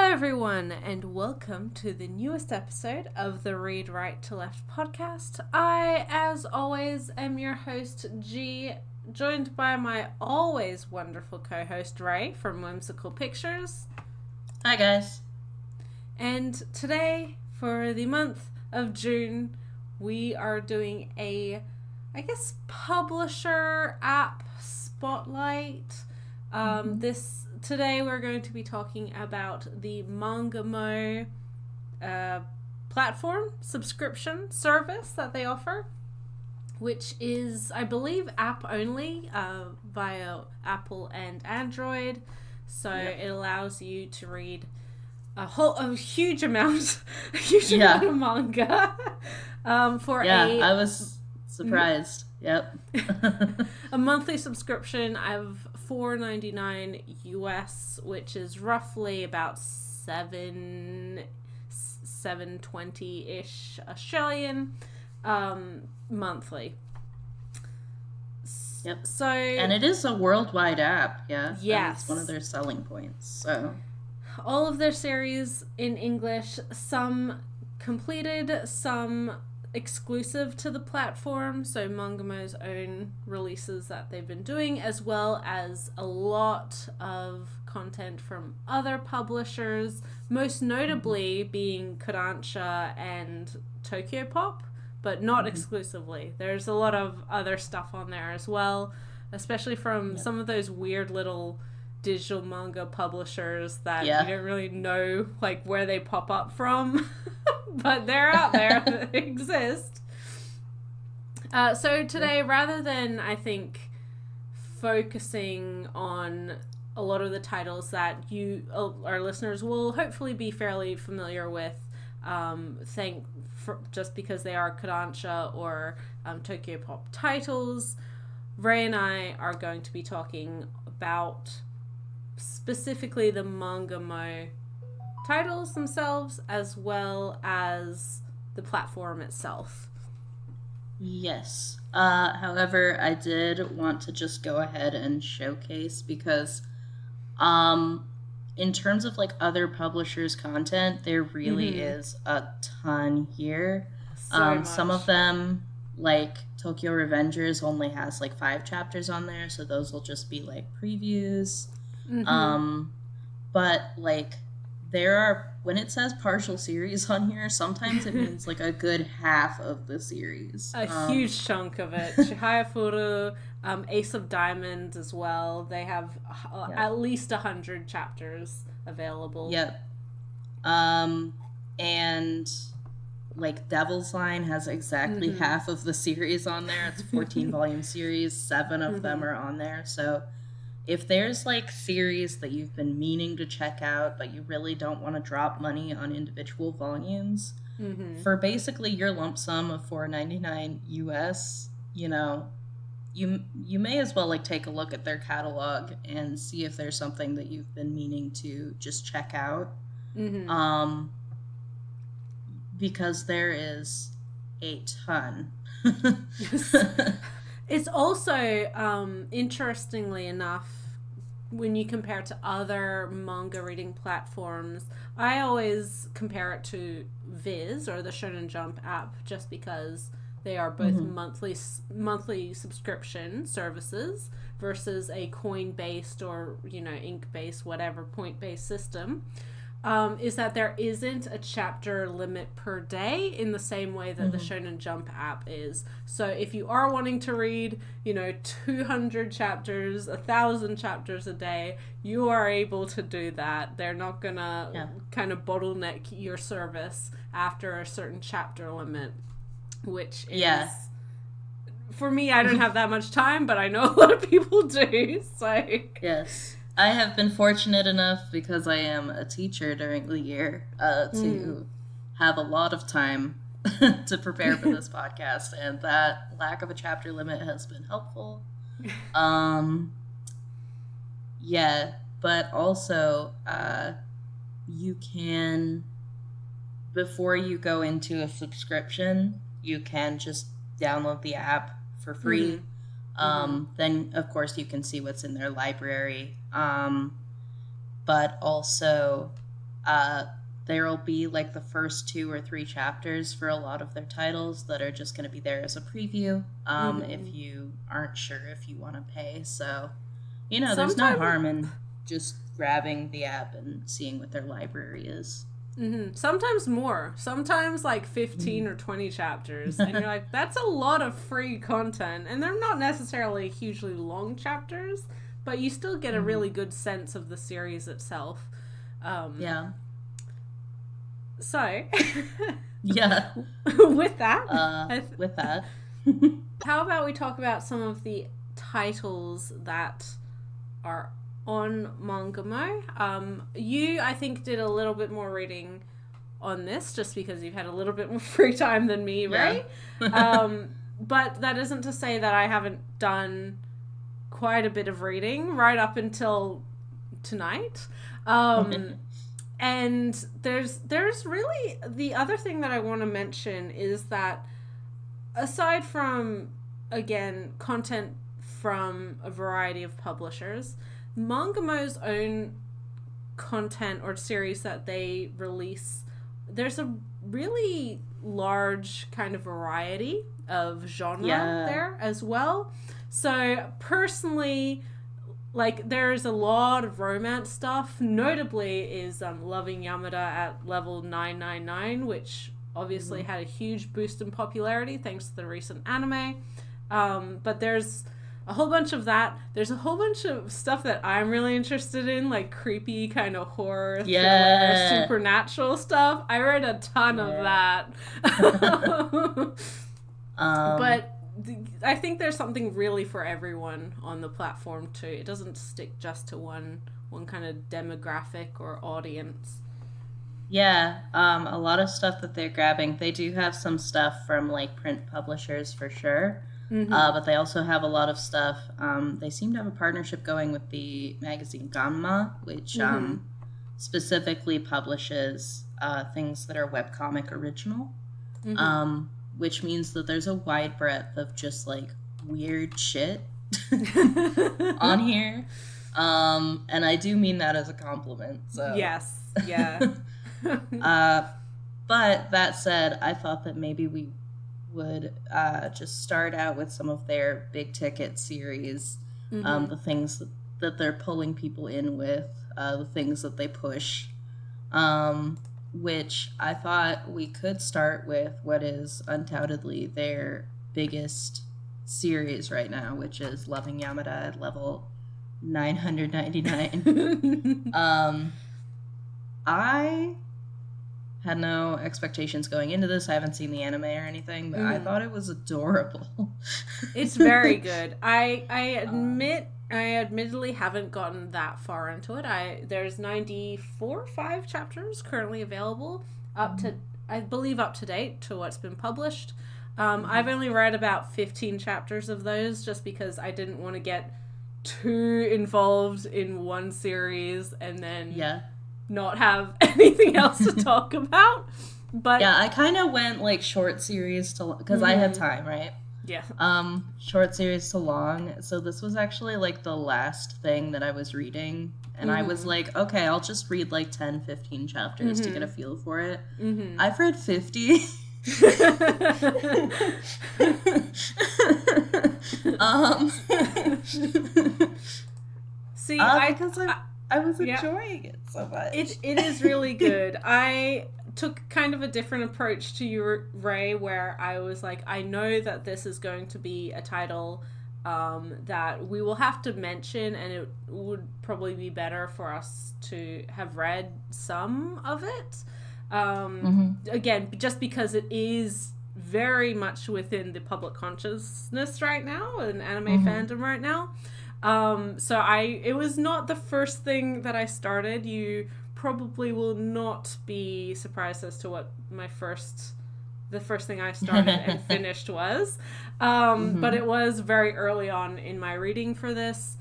everyone, and welcome to the newest episode of the Read Right to Left podcast. I, as always, am your host, G, joined by my always wonderful co-host, Ray, from Whimsical Pictures. Hi, guys. And today, for the month of June, we are doing a, publisher app spotlight. Today we're going to be talking about the Mangamo platform subscription service that they offer, which is, I believe, app only via Apple and Android. So It allows you to read a huge amount of manga I was surprised. Yep. A monthly subscription of $4.99 US, which is roughly about $7.20-ish Australian monthly. Yep. So, and it is a worldwide app, yeah? Yes. That's one of their selling points, so... All of their series in English, some completed, some exclusive to the platform, so Mangamo's own releases that they've been doing, as well as a lot of content from other publishers, most notably being Kodansha and Tokyo Pop, but not exclusively. There's a lot of other stuff on there as well, especially from some of those weird little digital manga publishers that you don't really know like where they pop up from. But they're out there. They exist. So today, rather than, I think, focusing on a lot of the titles that our listeners will hopefully be fairly familiar with, just because they are Kodansha or Tokyo Pop titles, Ray and I are going to be talking about specifically the Mangamo titles themselves, as well as the platform itself. Yes. However, I did want to just go ahead and showcase, because in terms of like other publishers' content, there really is a ton here. Some of them, like Tokyo Revengers, only has like 5 chapters on there, so those will just be like previews. But like there are, when it says partial series on here, sometimes it means like a good half of the series. A huge chunk of it. Chihaya Furu, Ace of Diamonds as well. They have at least 100 chapters available. Yep. And like Devil's Line has exactly half of the series on there. It's a 14-volume series. 7 of them are on there. So if there's like series that you've been meaning to check out, but you really don't want to drop money on individual volumes, for basically your lump sum of $4.99 US, you may as well like take a look at their catalog and see if there's something that you've been meaning to just check out. Because there is a ton. It's also, interestingly enough, when you compare it to other manga reading platforms, I always compare it to Viz or the Shonen Jump app, just because they are both monthly subscription services versus a coin-based or, ink-based, whatever, point-based system. Is that there isn't a chapter limit per day in the same way that the Shonen Jump app is. So if you are wanting to read, 200 chapters, 1,000 chapters a day, you are able to do that. They're not gonna kind of bottleneck your service after a certain chapter limit, which is... For me, I don't have that much time, but I know a lot of people do, so... Yes. I have been fortunate enough, because I am a teacher during the year, to have a lot of time to prepare for this podcast, and that lack of a chapter limit has been helpful. But also, you can, before you go into a subscription, you can just download the app for free. Then, of course, you can see what's in their library. But also, There'll be like the first 2 or 3 chapters for a lot of their titles that are just going to be there as a preview, if you aren't sure if you want to pay. So, there's no harm in just grabbing the app and seeing what their library is. Sometimes more. Sometimes like 15 or 20 chapters. And you're like, that's a lot of free content. And they're not necessarily hugely long chapters, but you still get a really good sense of the series itself. Yeah. So, yeah. with that, how about we talk about some of the titles that are on Mangamo? You, I think, did a little bit more reading on this just because you've had a little bit more free time than me, right? But that isn't to say that I haven't done quite a bit of reading right up until tonight. And there's really, the other thing that I want to mention is that aside from, again, content from a variety of publishers, Mangamo's own content or series that they release, there's a really large kind of variety of genre there as well. So personally, like, there's a lot of romance stuff. Notably is Loving Yamada at level 999, which obviously had a huge boost in popularity thanks to the recent anime. But there's a whole bunch of that. There's a whole bunch of stuff that I'm really interested in, like creepy kind of horror, thriller, supernatural stuff. I read a ton of that. But I think there's something really for everyone on the platform too. It doesn't stick just to one kind of demographic or audience. Yeah, a lot of stuff that they're grabbing. They do have some stuff from like print publishers for sure, but they also have a lot of stuff. They seem to have a partnership going with the magazine Gamma, which specifically publishes things that are webcomic original. Which means that there's a wide breadth of just like weird shit on here. And I do mean that as a compliment. So yes, yeah. But that said, I thought that maybe we would just start out with some of their big ticket series, the things that they're pulling people in with, the things that they push. Which I thought we could start with what is undoubtedly their biggest series right now, which is Loving Yamada at level 999. I had no expectations going into this. I haven't seen the anime or anything, but I thought it was adorable. It's very good. I admittedly haven't gotten that far into it. There's 5 chapters currently available, I believe up to date to what's been published. I've only read about 15 chapters of those just because I didn't want to get too involved in one series and then not have anything else to talk about. But yeah, I kind of went like short series to, because I had time, right? Yeah. Short series to long. So this was actually like the last thing that I was reading. And I was like, okay, I'll just read like 10, 15 chapters to get a feel for it. I've read 50. See, because I was enjoying it so much. It is really good. I took kind of a different approach to you, Ray, where I was like, I know that this is going to be a title that we will have to mention, and it would probably be better for us to have read some of it. Again, just because it is very much within the public consciousness right now, and anime fandom right now. So it was not the first thing that I started. You probably will not be surprised as to what the first thing I started and finished was. But it was very early on in my reading for this.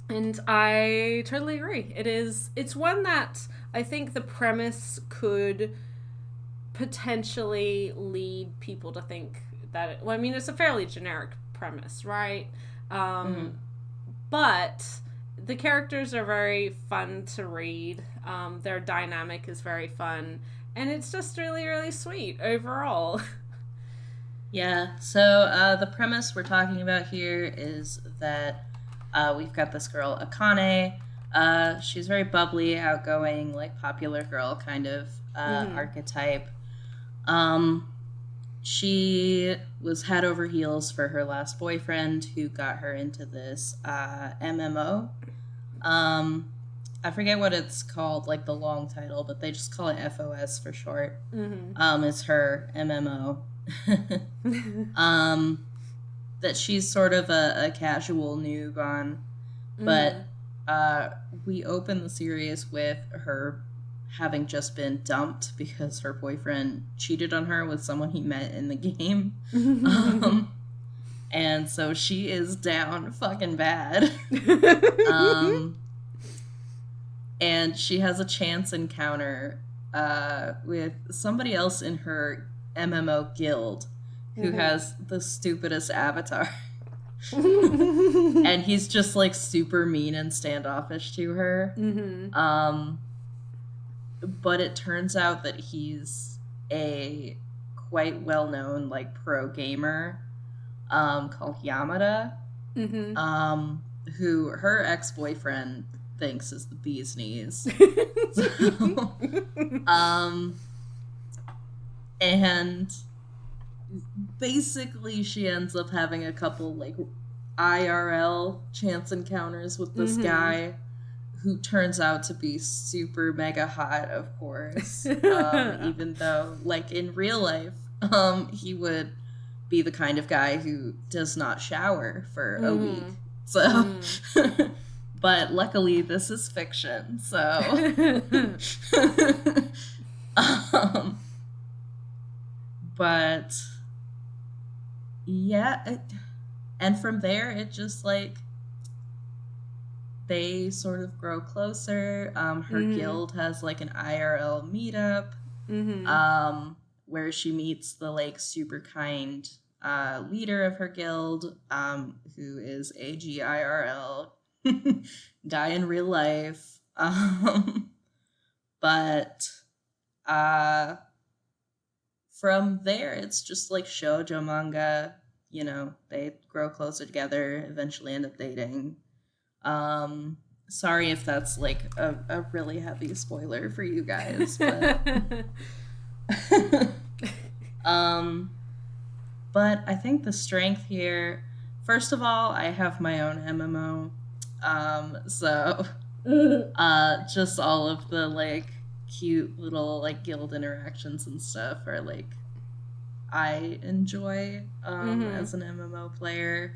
And I totally agree. It's one that I think the premise could potentially lead people to think that it's a fairly generic premise, right? But the characters are very fun to read. Their dynamic is very fun, and it's just really, really sweet overall. Yeah, so the premise we're talking about here is that we've got this girl, Akane. She's very bubbly, outgoing, like popular girl kind of archetype. She was head over heels for her last boyfriend who got her into this MMO. I forget what it's called, like the long title, but they just call it FOS for short. It's her MMO. That she's sort of a casual noob on, but we open the series with her having just been dumped because her boyfriend cheated on her with someone he met in the game. And so she is down fucking bad. And she has a chance encounter with somebody else in her MMO guild who has the stupidest avatar. And he's just like super mean and standoffish to her. But it turns out that he's a quite well-known like pro gamer called Yamada, who her ex-boyfriend thinks is the bee's knees. And basically she ends up having a couple like IRL chance encounters with this guy who turns out to be super mega hot, of course. Even though like in real life he would be the kind of guy who does not shower for a week. So but luckily this is fiction, so but yeah, and from there it just like they sort of grow closer. Her guild has like an IRL meetup where she meets the like super kind leader of her guild, who is AGIRL guy in real life. But from there it's just like shoujo manga. You know, they grow closer together, eventually end up dating. Sorry if that's like a really heavy spoiler for you guys, but but I think the strength here, first of all, I have my own MMO, so just all of the like cute little like guild interactions and stuff are like I enjoy as an MMO player,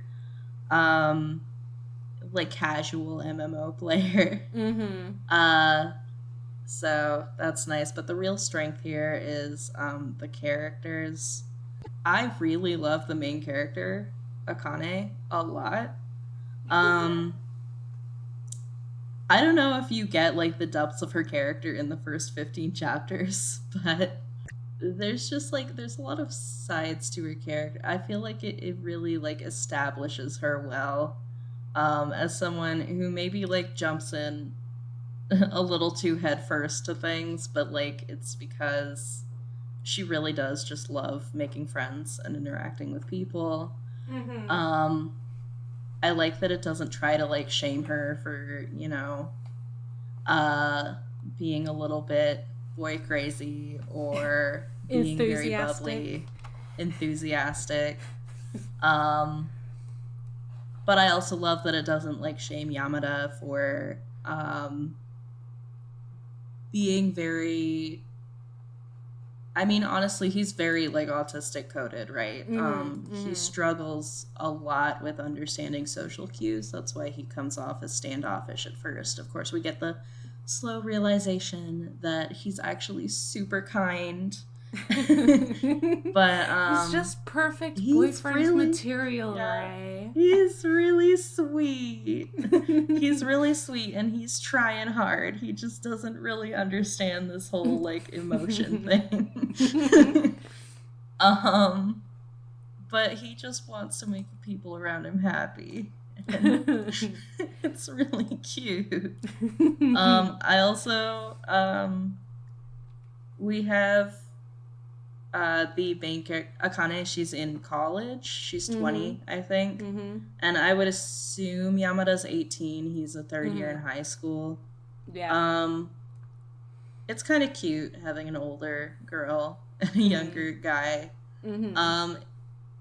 like casual MMO player. So that's nice, but the real strength here is the characters. I really love the main character, Akane, a lot. I don't know if you get like the depths of her character in the first 15 chapters, but there's just like there's a lot of sides to her character. I feel like it really like establishes her well as someone who maybe like jumps in a little too headfirst to things, but like it's because she really does just love making friends and interacting with people. I like that it doesn't try to like shame her for, you know, being a little bit boy crazy or being very bubbly, enthusiastic. But I also love that it doesn't like shame Yamada for being very, I mean, honestly, he's very like autistic coded, right? He struggles a lot with understanding social cues. That's why he comes off as standoffish at first. Of course, we get the slow realization that he's actually super kind. But he's just perfect boyfriend material, right? He's really sweet. He's really sweet and he's trying hard. He just doesn't really understand this whole like emotion thing. But he just wants to make the people around him happy. And it's really cute. I also we have the main character Akane. She's in college. She's 20, I think. And I would assume Yamada's 18. He's a third year in high school. Yeah. It's kind of cute having an older girl and a younger guy.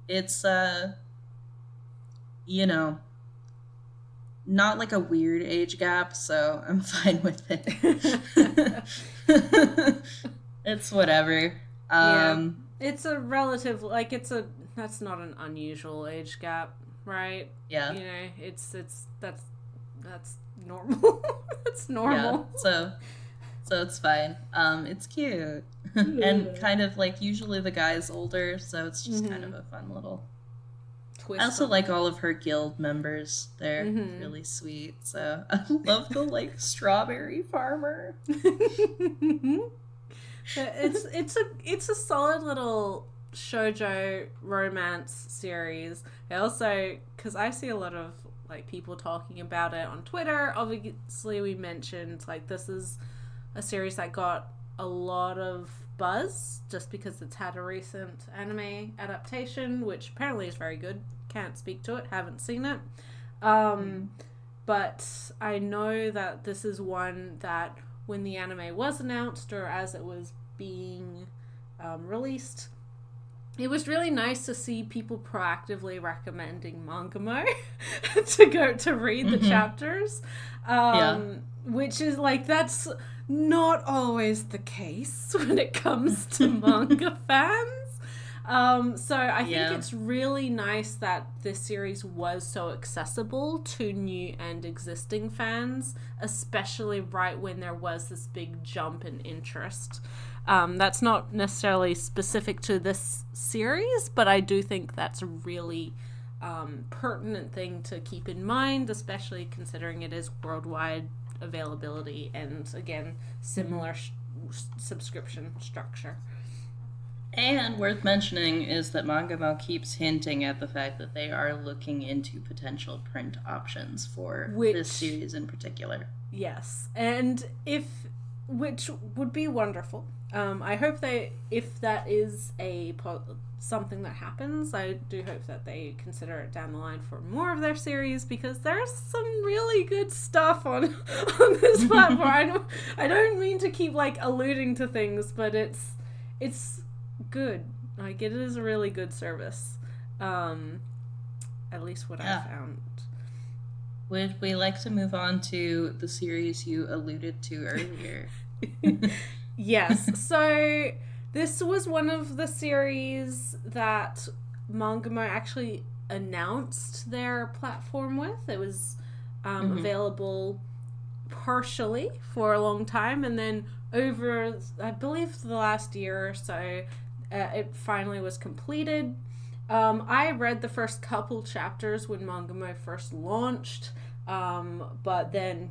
It's you know, not like a weird age gap, so I'm fine with it. It's whatever. Yeah. It's a relative, like, that's not an unusual age gap, right? Yeah. You know, that's normal. It's normal. Yeah, so it's fine. It's cute. And kind of like usually the guy's older, so it's just kind of a fun little twist. I also like all of her guild members. They're really sweet. So I love the like strawberry farmer. It's a solid little shoujo romance series. I also, because I see a lot of like people talking about it on Twitter. Obviously, we mentioned like this is a series that got a lot of buzz just because it's had a recent anime adaptation, which apparently is very good. Can't speak to it, haven't seen it. But I know that this is one that when the anime was announced or as it was being released, it was really nice to see people proactively recommending Mangamo to go to read the chapters. Which is like, that's not always the case when it comes to manga fans. So I think it's really nice that this series was so accessible to new and existing fans, especially right when there was this big jump in interest. That's not necessarily specific to this series, but I do think that's a really pertinent thing to keep in mind, especially considering it is worldwide availability and, again, similar subscription structure. And worth mentioning is that Mangamo keeps hinting at the fact that they are looking into potential print options for this series in particular. Yes, and which would be wonderful. I hope if that is something that happens, I do hope that they consider it down the line for more of their series, because there's some really good stuff on this platform. I don't mean to keep like alluding to things, but it's good. Like, it is a really good service. At least what I found. Would we like to move on to the series you alluded to earlier? Yes. So this was one of the series that Mangamo actually announced their platform with. It was available partially for a long time, and then over, I believe, the last year or so, it finally was completed. I read the first couple chapters when Mangamo first launched, but then,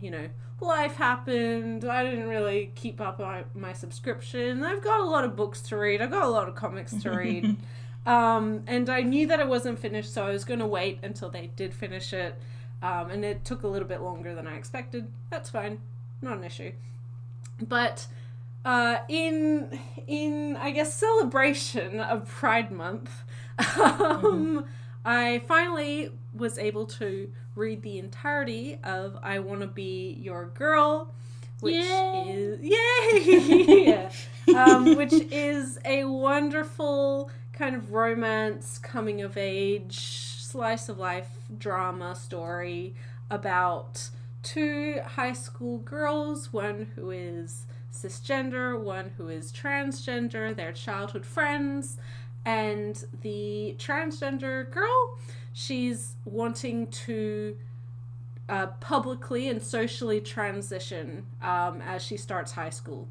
life happened. I didn't really keep up my subscription. I've got a lot of books to read. I've got a lot of comics to read. And I knew that it wasn't finished, so I was going to wait until they did finish it. And it took a little bit longer than I expected. That's fine. Not an issue. But in I guess celebration of Pride Month, I finally was able to read the entirety of I Want to Be Your Girl, which is which is a wonderful kind of romance, coming of age, slice of life drama story about two high school girls, one who is cisgender, one who is transgender. They're childhood friends, and the transgender girl, she's wanting to publicly and socially transition as she starts high school.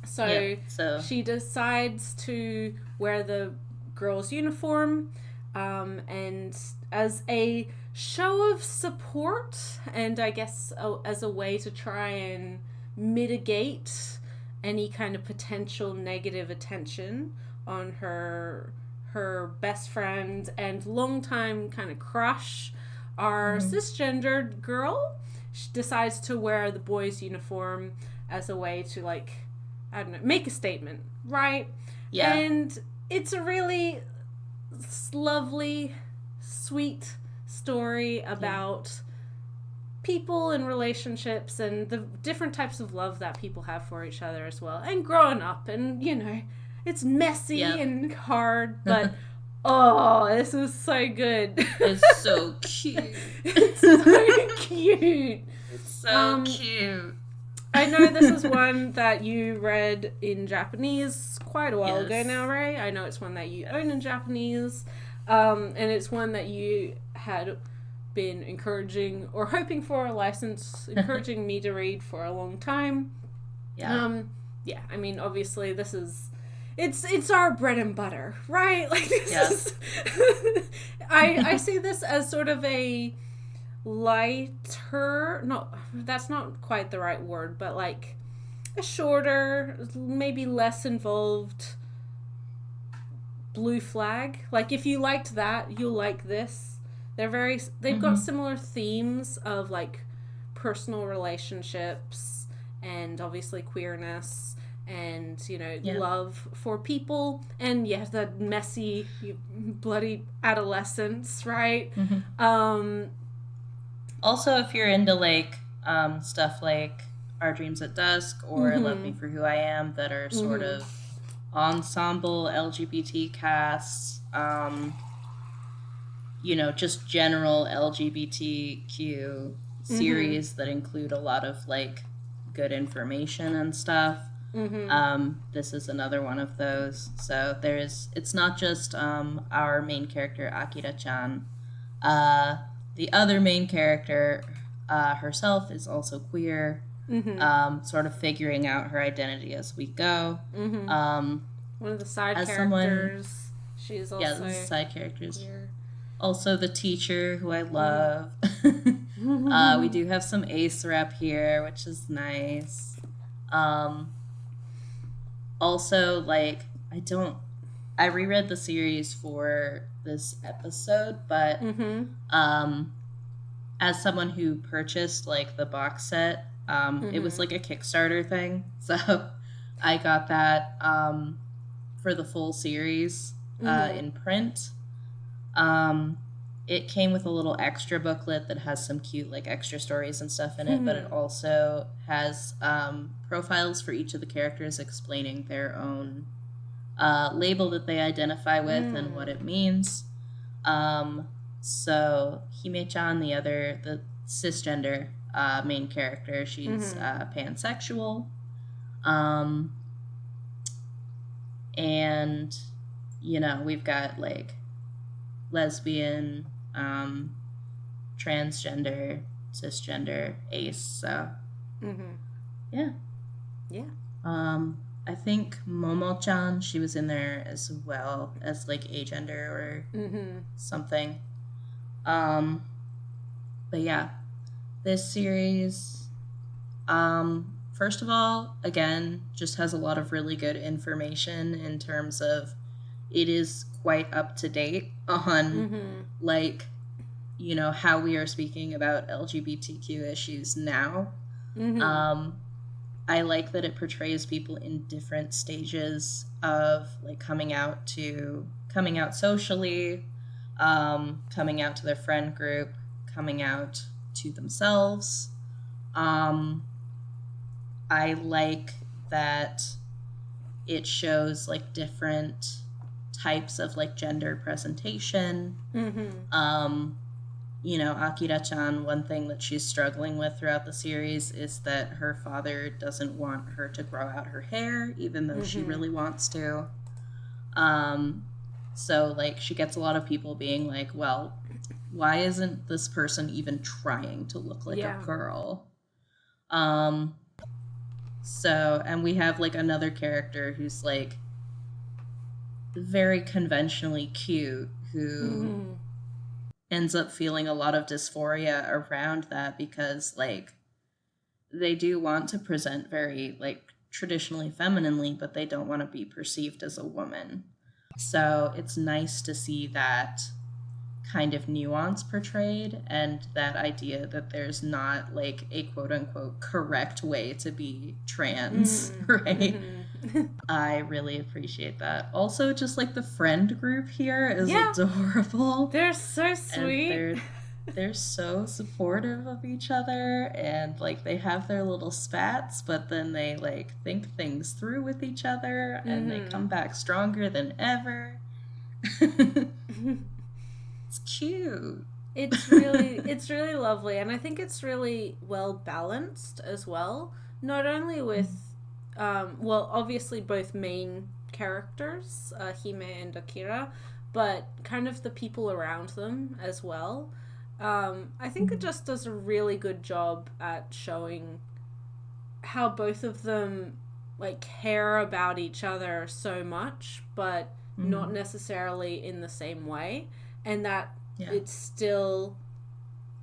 So she decides to wear the girl's uniform, and as a show of support, and I guess as a way to try and mitigate any kind of potential negative attention on her best friend and longtime kind of crush, our cisgendered girl decides to wear the boys' uniform as a way to, like, I don't know, make a statement, right? Yeah. And it's a really lovely, sweet story about people and relationships and the different types of love that people have for each other as well. And growing up, and, you know, it's messy and hard, but oh, this is so good. It's so cute. It's so cute. It's so cute. I know this is one that you read in Japanese quite a while ago now, Ray. I know it's one that you own in Japanese, and it's one that you had been encouraging or hoping for a license, encouraging me to read for a long time. Yeah. Yeah, I mean, obviously this is, it's our bread and butter, right? Like, this is, I see this as sort of a lighter, no, that's not quite the right word, but like a shorter, maybe less involved Blue Flag. Like, if you liked that, you'll like this. They've got similar themes of, like, personal relationships and obviously queerness and, you know, love for people, and the messy, bloody adolescence, right? Also, if you're into, like, stuff like Our Dreams at Dusk or Love Me for Who I Am, that are sort of ensemble LGBT casts, you know, just general LGBTQ series that include a lot of, like, good information and stuff. This is another one of those. So it's not just our main character, Akira-chan. The other main character herself is also queer, sort of figuring out her identity as we go. One of the side characters. She's also the side characters. queer. Also the teacher, who I love. We do have some ace rep here, which is nice. Also, like, I reread the series for this episode, but as someone who purchased, like, the box set, it was like a Kickstarter thing, so I got that for the full series in print. It came with a little extra booklet that has some cute, like, extra stories and stuff in it, but it also has profiles for each of the characters explaining their own label that they identify with and what it means. So Hime-chan, the cisgender main character, she's pansexual. And, you know, we've got, like, lesbian, transgender, cisgender, ace, so yeah. I think Momo-chan, she was in there as well as, like, agender or something. But yeah, this series, first of all, again, just has a lot of really good information in terms of it is quite up to date on like, you know, how we are speaking about LGBTQ issues now. I like that it portrays people in different stages of, like, coming out socially, coming out to their friend group, coming out to themselves. I like that it shows, like, different types of, like, gender presentation. You know, Akira-chan, one thing that she's struggling with throughout the series is that her father doesn't want her to grow out her hair, even though she really wants to. So, like, she gets a lot of people being like, well, why isn't this person even trying to look like a girl? So, and we have, like, another character who's, like, very conventionally cute, who ends up feeling a lot of dysphoria around that because, like, they do want to present very, like, traditionally femininely, but they don't want to be perceived as a woman. So it's nice to see that kind of nuance portrayed, and that idea that there's not like a quote unquote correct way to be trans, right? I really appreciate that. Also, just like the friend group here is adorable. They're so sweet. And they're so supportive of each other, and like they have their little spats, but then they like think things through with each other, and they come back stronger than ever. It's cute. It's really lovely, and I think it's really well balanced as well. Not only with, well, obviously both main characters, Hime and Akira, but kind of the people around them as well. I think it just does a really good job at showing how both of them like care about each other so much, but not necessarily in the same way, and that it's still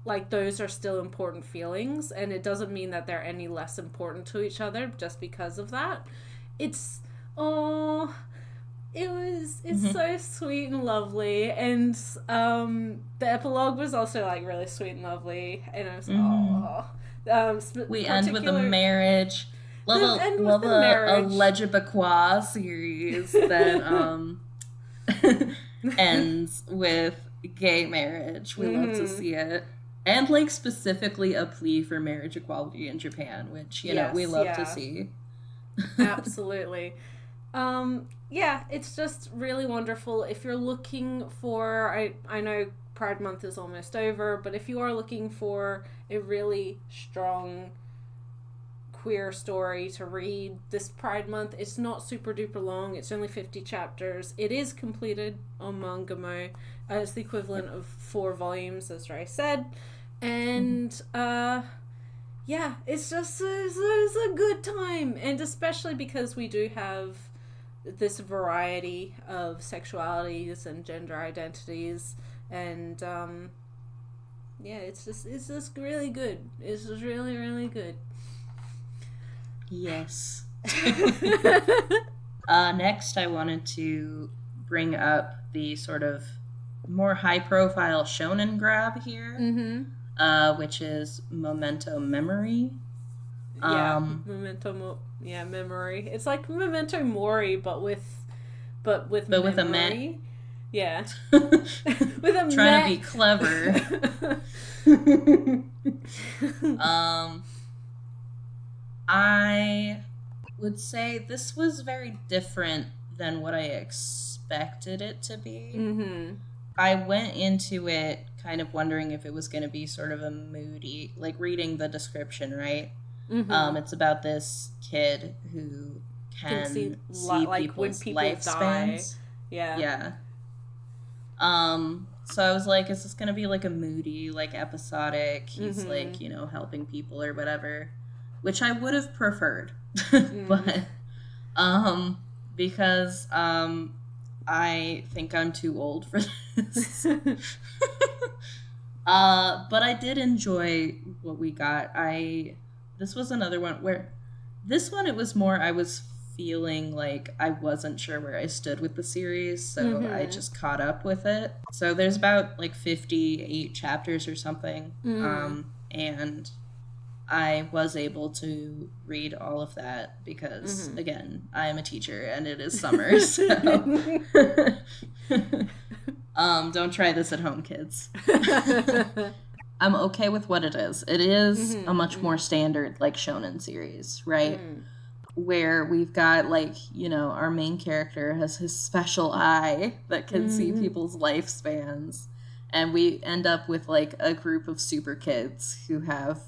like those are still important feelings, and it doesn't mean that they're any less important to each other just because of that. It's so sweet and lovely, and the epilogue was also like really sweet and lovely, and I was we end with a marriage. Love a Legibaqua series that ends with gay marriage. We love to see it. And like specifically a plea for marriage equality in Japan, which, you know, we love to see. Absolutely. It's just really wonderful. If you're looking for, I know Pride Month is almost over, but if you are looking for a really strong queer story to read this Pride Month, it's not super duper long. It's only 50 chapters. It is completed on Mangamo. It's the equivalent of 4 volumes, as Ray said. And it's just it's a good time, and especially because we do have this variety of sexualities and gender identities, and it's just really good. It's just really, really good. Yes. Next, I wanted to bring up the sort of more high-profile shonen grab here, which is Memento Memory. Memory. It's like Memento Mori, but with memory. Yeah. With a trying to be clever. I would say this was very different than what I expected it to be. I went into it kind of wondering if it was going to be sort of a moody, like reading the description, right? It's about this kid who can see like people's lifespans. Yeah. So I was like, is this going to be like a moody, like episodic? He's like, you know, helping people or whatever, which I would have preferred, but because I think I'm too old for this. But I did enjoy what we got. This was another one where this one, it was more, I was feeling like I wasn't sure where I stood with the series, so I just caught up with it. So there's about like 58 chapters or something, and I was able to read all of that because, again, I am a teacher and it is summer, so don't try this at home, kids. I'm okay with what it is. It is a much more standard, like, shonen series, right? Where we've got, like, you know, our main character has his special eye that can see people's lifespans. And we end up with, like, a group of super kids who have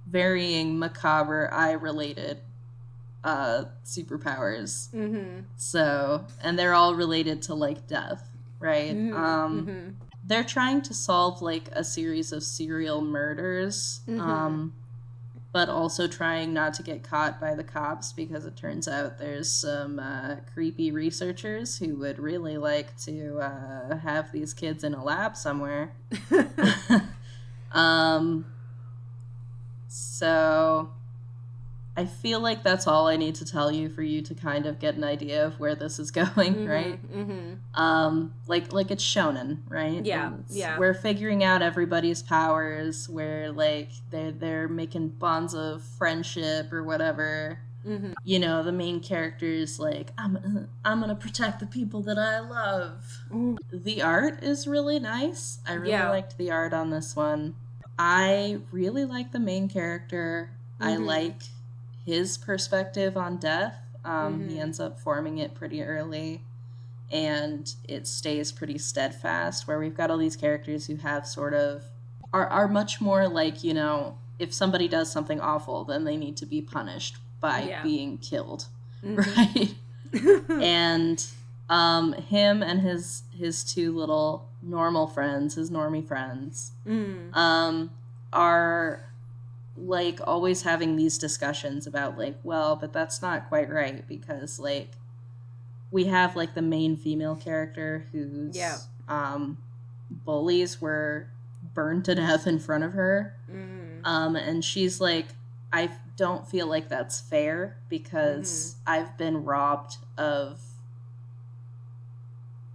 varying macabre eye-related superpowers. So, and they're all related to, like, death, right? They're trying to solve, like, a series of serial murders, but also trying not to get caught by the cops because it turns out there's some creepy researchers who would really like to have these kids in a lab somewhere. So I feel like that's all I need to tell you for you to kind of get an idea of where this is going, right? Like it's shonen, right? Yeah, yeah. We're figuring out everybody's powers. We're like they're making bonds of friendship or whatever. You know, the main character is like, I'm gonna protect the people that I love. The art is really nice. I really liked the art on this one. I really like the main character. I like his perspective on death. He ends up forming it pretty early, and it stays pretty steadfast, where we've got all these characters who have sort of are much more like, you know, if somebody does something awful, then they need to be punished by being killed, right? And him and his two little normal friends, his normie friends, are like always having these discussions about like, well, but that's not quite right, because like we have like the main female character whose bullies were burned to death in front of her, and she's like, I don't feel like that's fair, because I've been robbed of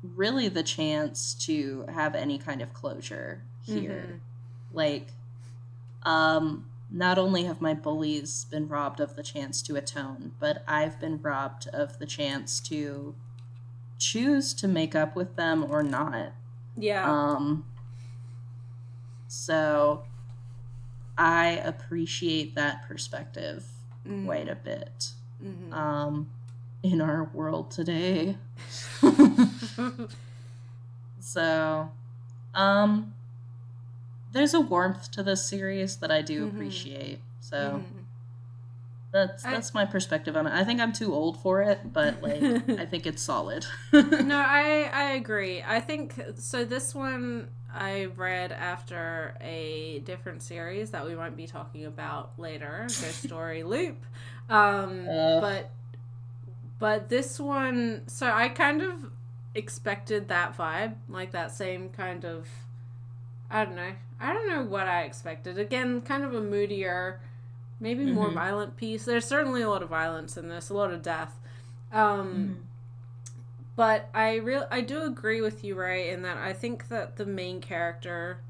really the chance to have any kind of closure here. Like, not only have my bullies been robbed of the chance to atone, but I've been robbed of the chance to choose to make up with them or not. So I appreciate that perspective quite a bit in our world today. So, there's a warmth to this series that I do appreciate. So that's my perspective on it. I think I'm too old for it, but like I think it's solid. No, I agree. I think so. This one I read after a different series that we won't be talking about later, Ghost Story Loop. But this one, so I kind of expected that vibe, like that same kind of, I don't know what I expected. Again, kind of a moodier, maybe more violent piece. There's certainly a lot of violence in this, a lot of death. But I do agree with you, Ray, in that I think that the main character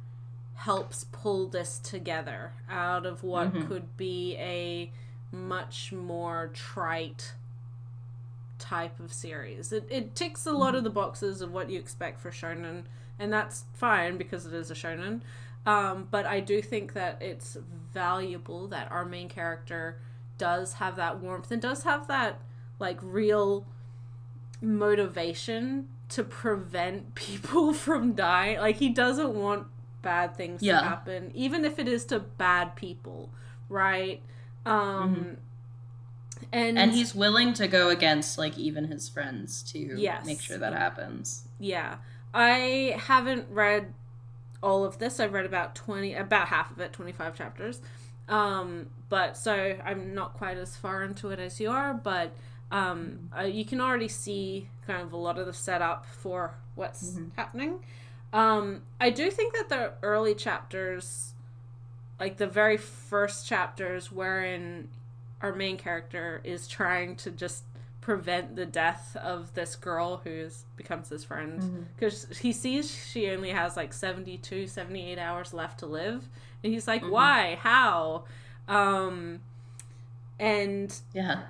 helps pull this together out of what could be a much more trite type of series. It ticks a lot of the boxes of what you expect for shonen, and that's fine because it is a shonen. But I do think that it's valuable that our main character does have that warmth and does have that like real motivation to prevent people from dying. Like, he doesn't want bad things to happen, even if it is to bad people, right? And he's willing to go against like even his friends to make sure that happens. I haven't read all of this. I've read about half of it, 25 chapters. But so I'm not quite as far into it as you are, but you can already see kind of a lot of the setup for what's happening. I do think that the early chapters, like the very first chapters wherein our main character is trying to just prevent the death of this girl who becomes his friend, because he sees she only has like 78 hours left to live, and he's like, why, how, and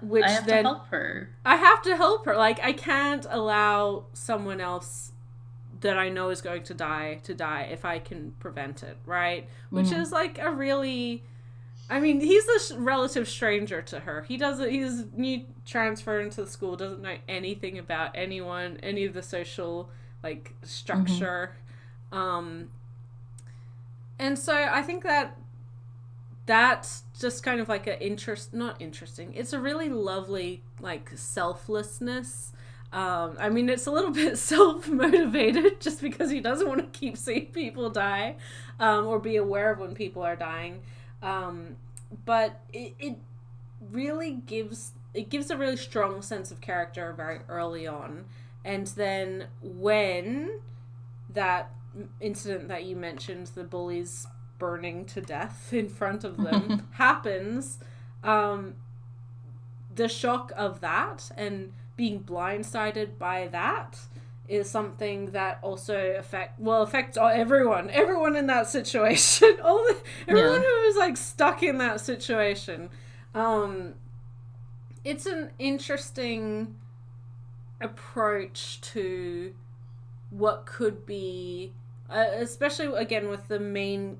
which I have to help her. I have to help her. Like, I can't allow someone else that I know is going to die if I can prevent it, right? Which is like a really, I mean, he's a relative stranger to her. He's new transfer into the school, doesn't know anything about anyone, any of the social like structure. And so I think that that's just kind of like not interesting. It's a really lovely like selflessness. I mean, it's a little bit self-motivated just because he doesn't want to keep seeing people die, or be aware of when people are dying. But it really gives a really strong sense of character very early on. And then when that incident that you mentioned, the bullies burning to death in front of them, happens, the shock of that and being blindsided by that is something that also affects everyone in that situation. Everyone who was like stuck in that situation. It's an interesting approach to what could be, especially again with the main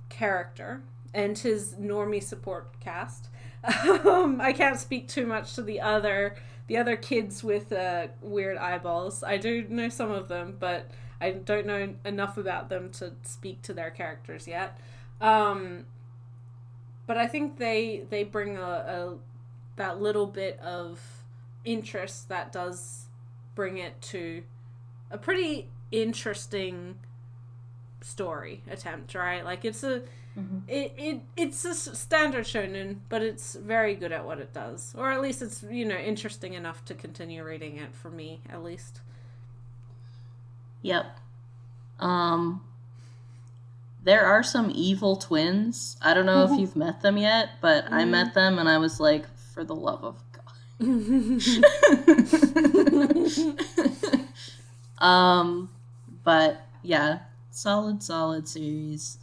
character and his normie support cast. I can't speak too much to the other kids with weird eyeballs. I do know some of them, but I don't know enough about them to speak to their characters yet. But I think they bring that little bit of interest that does bring it to a pretty interesting story attempt, right? Like it's a it's a standard shonen, but it's very good at what it does, or at least it's interesting enough to continue reading it, for me at least. Yep. There are some evil twins. I don't know if you've met them yet, but I met them and I was like, for the love of God. But yeah, solid series.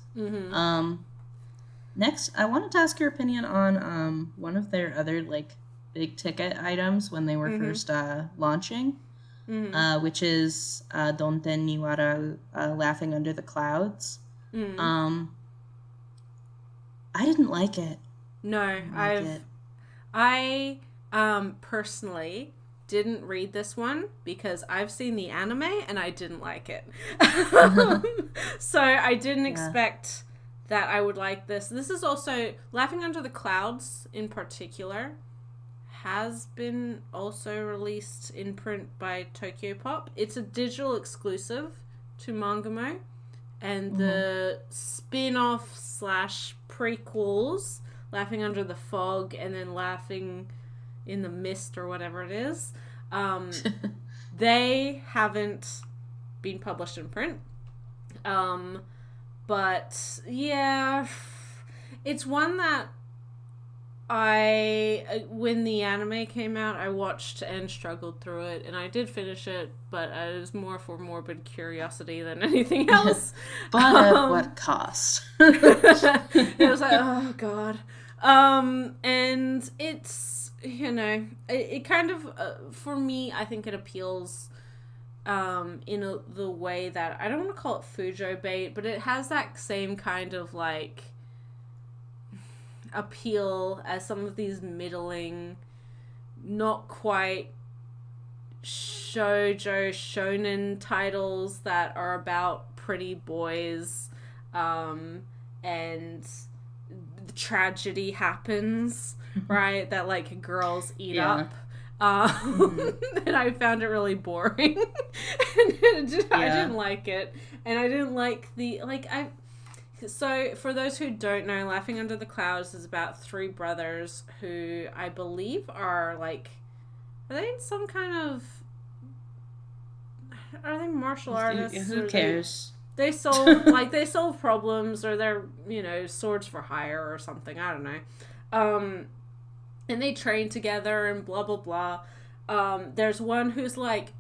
Next, I wanted to ask your opinion on one of their other like big ticket items when they were first launching, which is Donten Niwara, Laughing Under the Clouds. I didn't like it. No, I personally didn't read this one because I've seen the anime and I didn't like it. So I didn't expect that I would like this. This is also, Laughing Under the Clouds in particular has been also released in print by Tokyo Pop. It's a digital exclusive to Mangamo, and the spin-off / prequels, Laughing Under the Fog and then Laughing in the Mist or whatever it is, they haven't been published in print. But yeah, it's one that when the anime came out, I watched and struggled through it, and I did finish it, but it was more for morbid curiosity than anything else. But at what cost? It was like, oh god. And it's, it kind of, for me, I think it appeals in the way that, I don't want to call it Fujo bait, but it has that same kind of like appeal as some of these middling, not quite shoujo shonen titles that are about pretty boys, and tragedy happens, right? That like girls eat up. And I found it really boring. I didn't like it, and I didn't like so for those who don't know, Laughing Under the Clouds is about 3 brothers who I believe are like, are they in some kind of, are they martial artists? Who cares? They solve problems, or they're swords for hire or something, I don't know. And they train together and blah blah blah. There's one who's like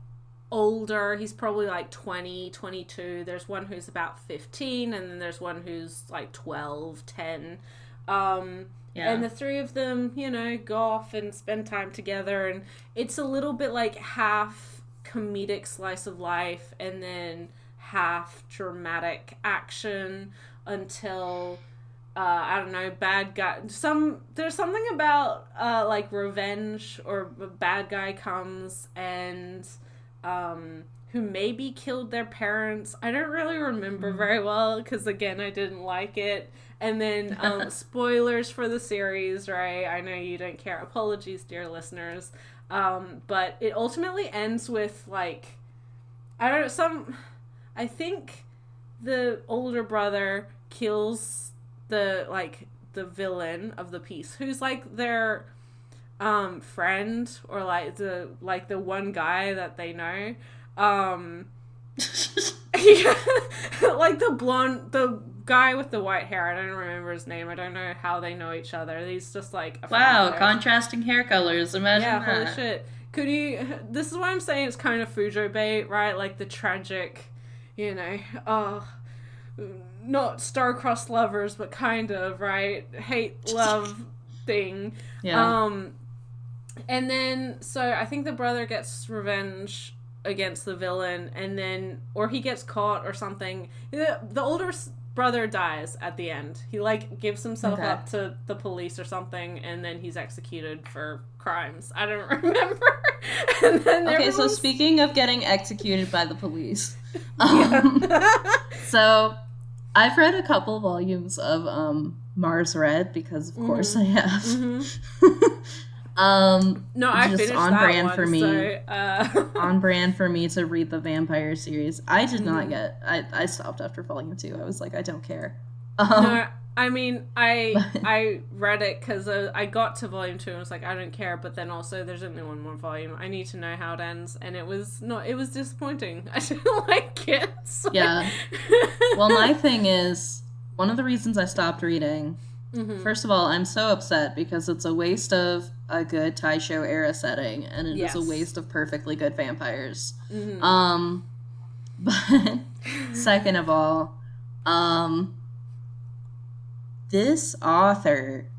older, he's probably like 20, 22. There's one who's about 15, and then there's one who's like 12, 10. And the 3 of them, go off and spend time together, and it's a little bit like half comedic slice of life and then half dramatic action until I don't know, bad guy. There's something about like revenge, or a bad guy comes and who maybe killed their parents. I don't really remember very well because again I didn't like it. And then spoilers for the series, right? I know you don't care. Apologies, dear listeners. But it ultimately ends with like, I think the older brother kills the villain of the piece, who's like their friend, or like the one guy that they know. Yeah, like the guy with the white hair, I don't remember his name. I don't know how they know each other. He's just like a wow, contrasting hair colors. Imagine that. Holy shit. Could you? This is why I'm saying it's kind of Fujo bait, right? Like the tragic, not star-crossed lovers, but kind of, right? Hate love thing. Yeah. And then so I think the brother gets revenge against the villain, and then or he gets caught or something. The older brother dies at the end. He like gives himself up to the police or something, and then he's executed for crimes. I don't remember. And then so speaking of getting executed by the police, yeah. So I've read a couple volumes of Mars Red because of course I have. Mm-hmm. No, I just finished on that brand one, for me. So, on brand for me to read the vampire series. I did not get. I stopped after volume 2. I was like, I don't care. No, I mean, I read it because I got to volume 2 and was like, I don't care. But then also, there's only one more volume. I need to know how it ends, and it was disappointing. I didn't like it. So. Yeah. Well, my thing is, one of the reasons I stopped reading. Mm-hmm. First of all, I'm so upset because it's a waste of a good Taisho era setting, and it is a waste of perfectly good vampires. Mm-hmm. But second of all, this author,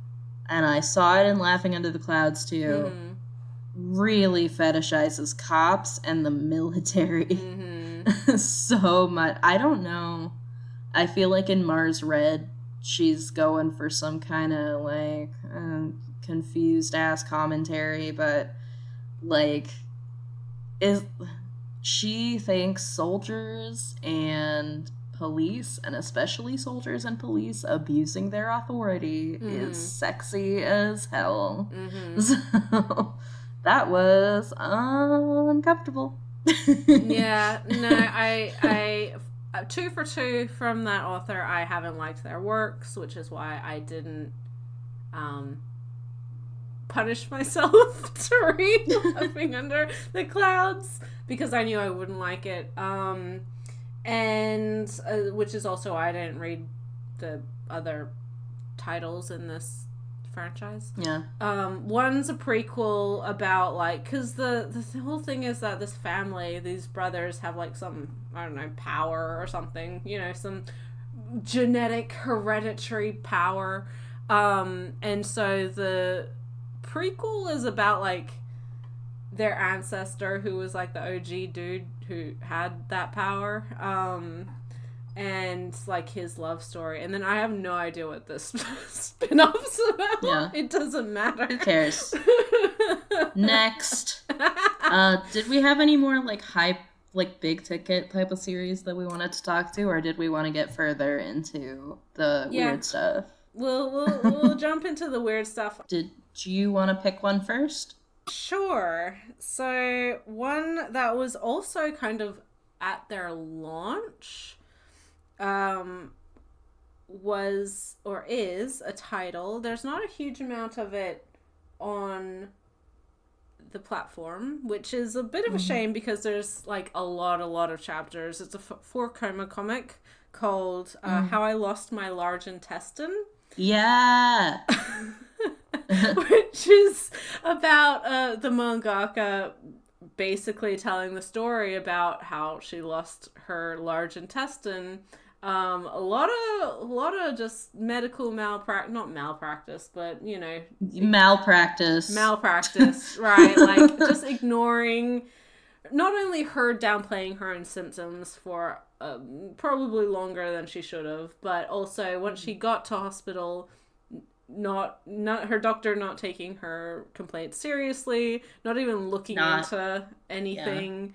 and I saw it in Laughing Under the Clouds too, really fetishizes cops and the military so much. I don't know. I feel like in Mars Red, she's going for some kind of like confused ass commentary, but like she thinks soldiers and police, and especially soldiers and police abusing their authority is sexy as hell. So that was uncomfortable. Yeah, no, I 2 for 2 from that author. I haven't liked their works, which is why I didn't punish myself to read Laughing Under the Clouds, because I knew I wouldn't like it. And which is also why I didn't read the other titles in this franchise. Yeah. One's a prequel about like, because the whole thing is that this family, these brothers have like some, I don't know, power or something, some genetic hereditary power. And so the prequel is about like their ancestor who was like the OG dude who had that power. And like his love story, and then I have no idea what this spin-off's about. Yeah. It doesn't matter. Who cares? Next, did we have any more like hype, like big ticket type of series that we wanted to talk to, or did we want to get further into the weird stuff? We'll jump into the weird stuff. Did you want to pick one first? Is one that was also kind of at their launch. Was or is a title. There's not a huge amount of it on the platform, which is a bit of a shame because there's like a lot of chapters. It's a 4-coma comic called How I Lost My Large Intestine. Yeah. Which is about the mangaka basically telling the story about how she lost her large intestine. A lot of just medical malpractice, but malpractice, right? Like just ignoring, not only her downplaying her own symptoms for probably longer than she should have, but also once she got to hospital, not her doctor not taking her complaints seriously, not even looking into anything.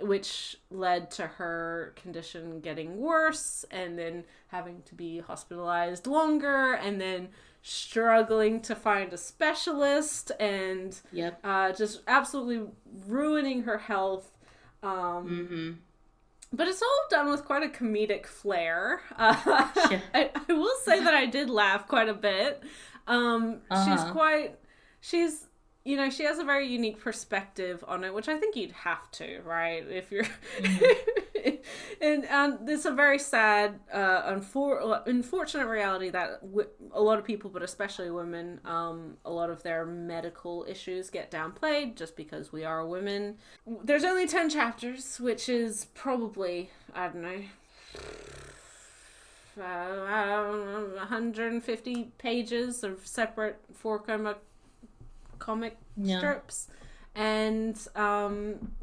Which led to her condition getting worse, and then having to be hospitalized longer, and then struggling to find a specialist, and just absolutely ruining her health. But it's all done with quite a comedic flair. I will say that I did laugh quite a bit. She's she has a very unique perspective on it, which I think you'd have to, right? If you're And it's a very sad, unfortunate reality that a lot of people, but especially women, a lot of their medical issues get downplayed just because we are women. There's only 10 chapters, which is probably, I don't know, 150 pages of separate 4 comic strips, and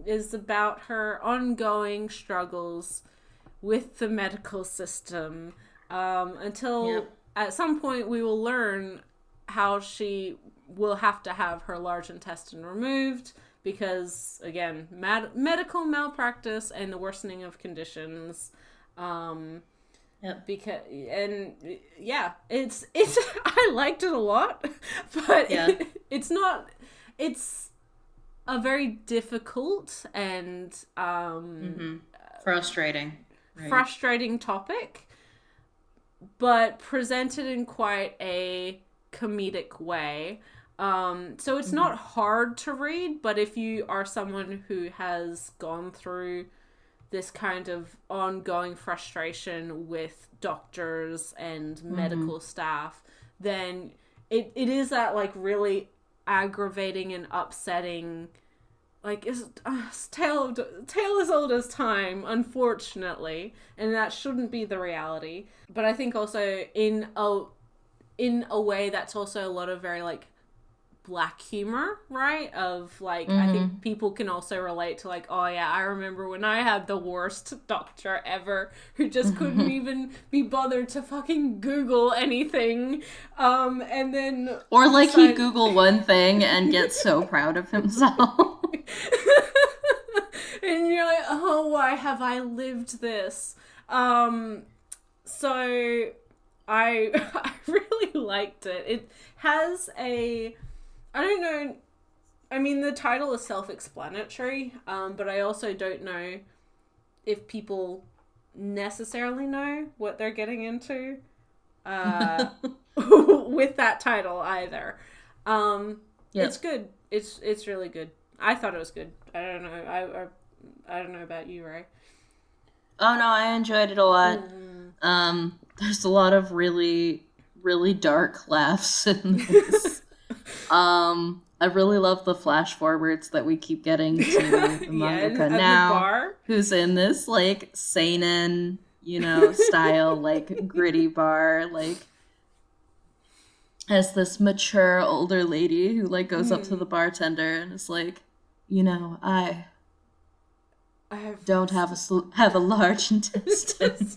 is about her ongoing struggles with the medical system, until at some point we will learn how she will have to have her large intestine removed because, again, medical malpractice and the worsening of conditions. Because it's I liked it a lot, but it's a very difficult and frustrating topic, but presented in quite a comedic way. So it's not hard to read, but if you are someone who has gone through this kind of ongoing frustration with doctors and medical staff, then it is that, like, really aggravating and upsetting, like, it's tale as old as time, unfortunately, and that shouldn't be the reality. But I think also in a way that's also a lot of very, like, black humor, right? Of, like, I think people can also relate to, like, oh yeah, I remember when I had the worst doctor ever who just couldn't even be bothered to fucking Google anything, and then he'd Google one thing and get so proud of himself. And you're like, oh, why have I lived this? So I really liked it. It has I don't know, I mean, the title is self-explanatory, but I also don't know if people necessarily know what they're getting into with that title either. It's good. It's really good. I thought it was good. I don't know. I don't know about you, Ray. Oh no, I enjoyed it a lot. There's a lot of really, really dark laughs in this. I really love the flash forwards that we keep getting to the mangaka now, who's in this, like, seinen, style, like, gritty bar, like, as this mature older lady who, like, goes up to the bartender and is like, I don't have a large intestine.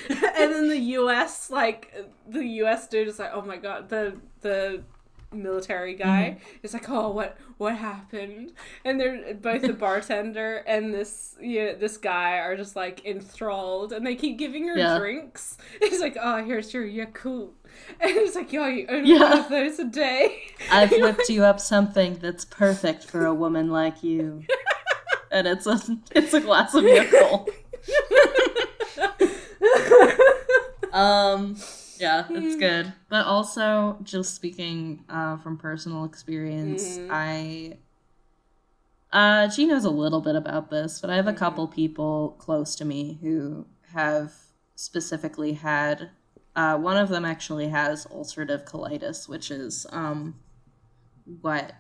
And then the U.S. dude is like, oh my god, the military guy is like, oh, what happened? And they're both the bartender and this guy are just, like, enthralled, and they keep giving her drinks. It's like, oh, here's your Yakult, and it's like, yo, you only have those a day. I've whipped you up something that's perfect for a woman like you. And it's a glass of Yakult. Yeah, it's good. But also, just speaking from personal experience, G knows a little bit about this, but I have a couple people close to me who have specifically had, one of them actually has ulcerative colitis, which is what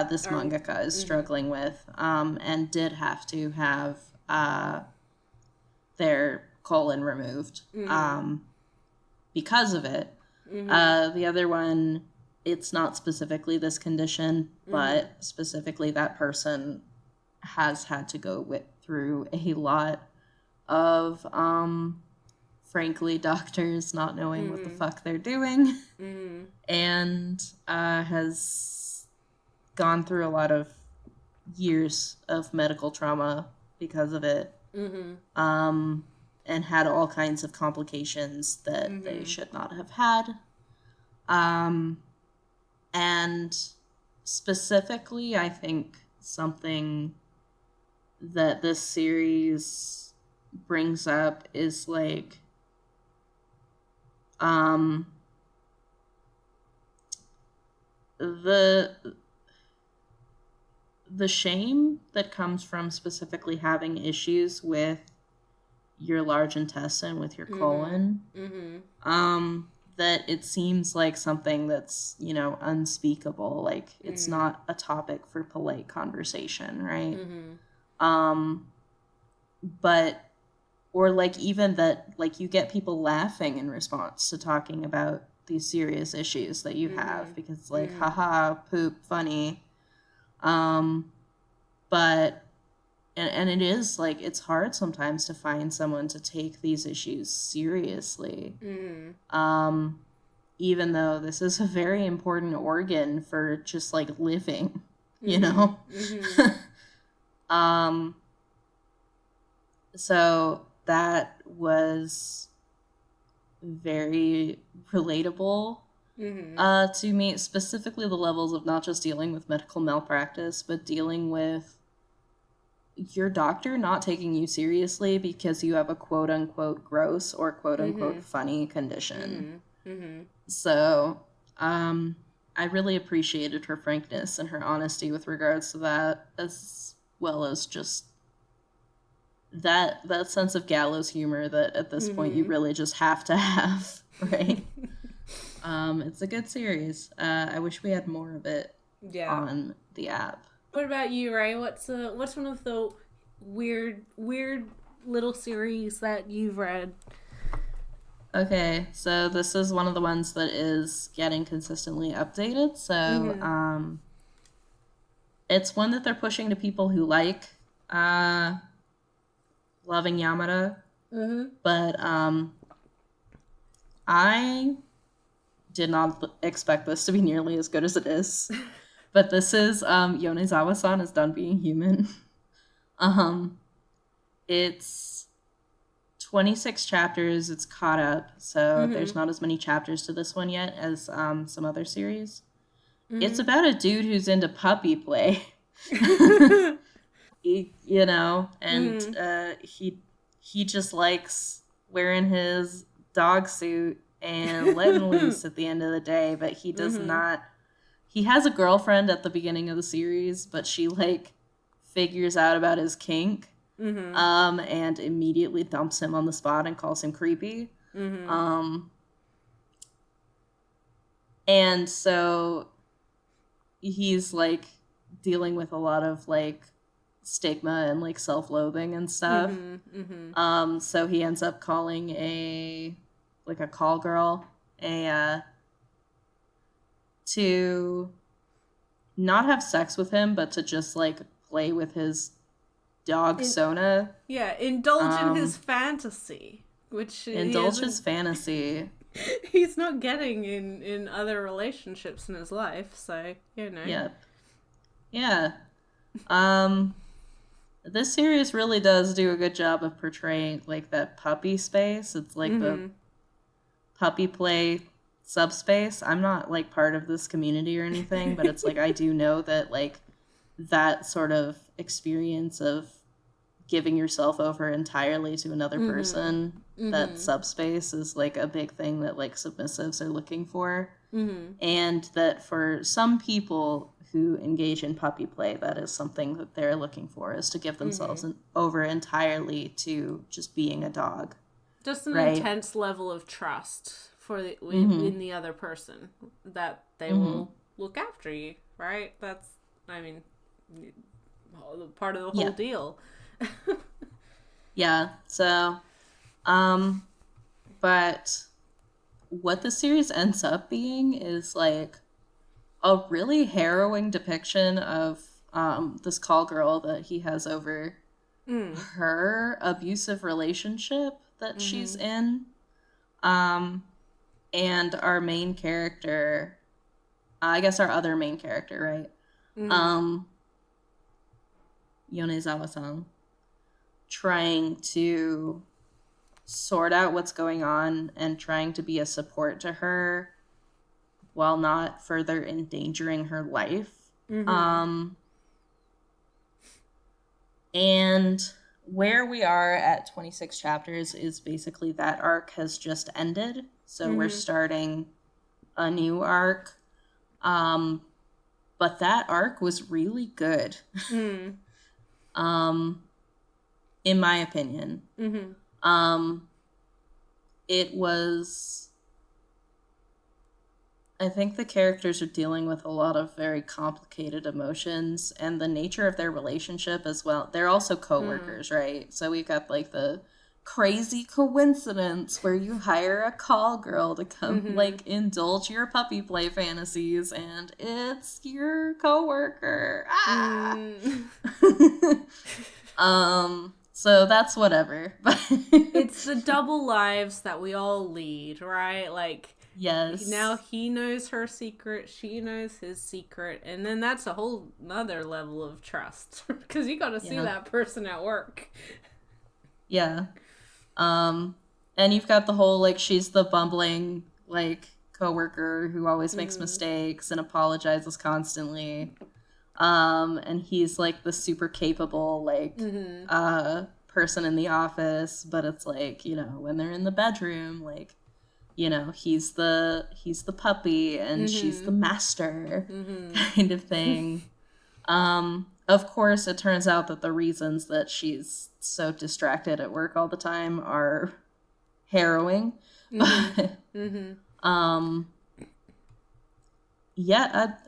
this mangaka is struggling with, and did have to have their colon removed because of it. The other one, it's not specifically this condition, but specifically that person has had to go through a lot of, frankly, doctors not knowing what the fuck they're doing, and has gone through a lot of years of medical trauma because of it, and had all kinds of complications that they should not have had. And specifically, I think something that this series brings up is, like, the shame that comes from specifically having issues with your large intestine with your colon. That it seems like something that's, you know, unspeakable. Like, it's not a topic for polite conversation, right? But, or like even that, like, you get people laughing in response to talking about these serious issues that you have, because it's like, haha, poop, funny. But, and it is like, it's hard sometimes to find someone to take these issues seriously. Even though this is a very important organ for just like living, you know? So that was very relatable to me, specifically the levels of not just dealing with medical malpractice, but dealing with your doctor not taking you seriously because you have a quote-unquote gross or quote-unquote funny condition. So I really appreciated her frankness and her honesty with regards to that, as well as just that sense of gallows humor that at this point you really just have to have, right? It's a good series. I wish we had more of it on the app. What about you, Ray? What's one of the weird little series that you've read? Okay, so this is one of the ones that is getting consistently updated. So it's one that they're pushing to people who like Loving Yamada. But I did not expect this to be nearly as good as it is. But this is Yonezawa-san is Done Being Human. It's 26 chapters. It's caught up, so there's not as many chapters to this one yet as some other series. It's about a dude who's into puppy play. You know, and he just likes wearing his dog suit and letting loose at the end of the day, but he does not. He has a girlfriend at the beginning of the series, but she like figures out about his kink, and immediately dumps him on the spot and calls him creepy. And so he's like dealing with a lot of like stigma and like self-loathing and stuff. So he ends up calling a call girl to not have sex with him, but to just like play with his dog Sona. Yeah, indulge in his fantasy, which indulge his fantasy. He's not getting in other relationships in his life, so you know. Yeah. This series really does do a good job of portraying like that puppy space. It's like the puppy play subspace. I'm not like part of this community or anything, but it's like I do know that like that sort of experience of giving yourself over entirely to another person, that subspace is like a big thing that like submissives are looking for. And that for some people who engage in puppy play, that is something that they're looking for, is to give themselves over entirely to just being a dog. Just an intense level of trust for in the other person, that they will look after you, right? That's, I mean, part of the whole deal. Yeah, so, but what the series ends up being is like a really harrowing depiction of this call girl that he has over her abusive relationship that she's in. And our main character, I guess our other main character, right? Yonezawa-san, trying to sort out what's going on and trying to be a support to her while not further endangering her life. And where we are at 26 chapters is basically that arc has just ended. So we're starting a new arc. But that arc was really good. In my opinion. Um, it was, I think the characters are dealing with a lot of very complicated emotions and the nature of their relationship as well. They're also coworkers, right? So we've got like the crazy coincidence where you hire a call girl to come like indulge your puppy play fantasies and it's your coworker. So that's whatever. But it's the double lives that we all lead, right? Like, yes. now he knows her secret, she knows his secret, and then that's a whole nother level of trust because you got to see that person at work. Yeah. And you've got the whole, like, she's the bumbling, like, coworker who always makes mistakes and apologizes constantly. And he's, like, the super capable, like, person in the office, but it's like, you know, when they're in the bedroom, like, you know, he's the puppy and she's the master kind of thing. Of course, it turns out that the reasons that she's so distracted at work all the time are harrowing. Yeah,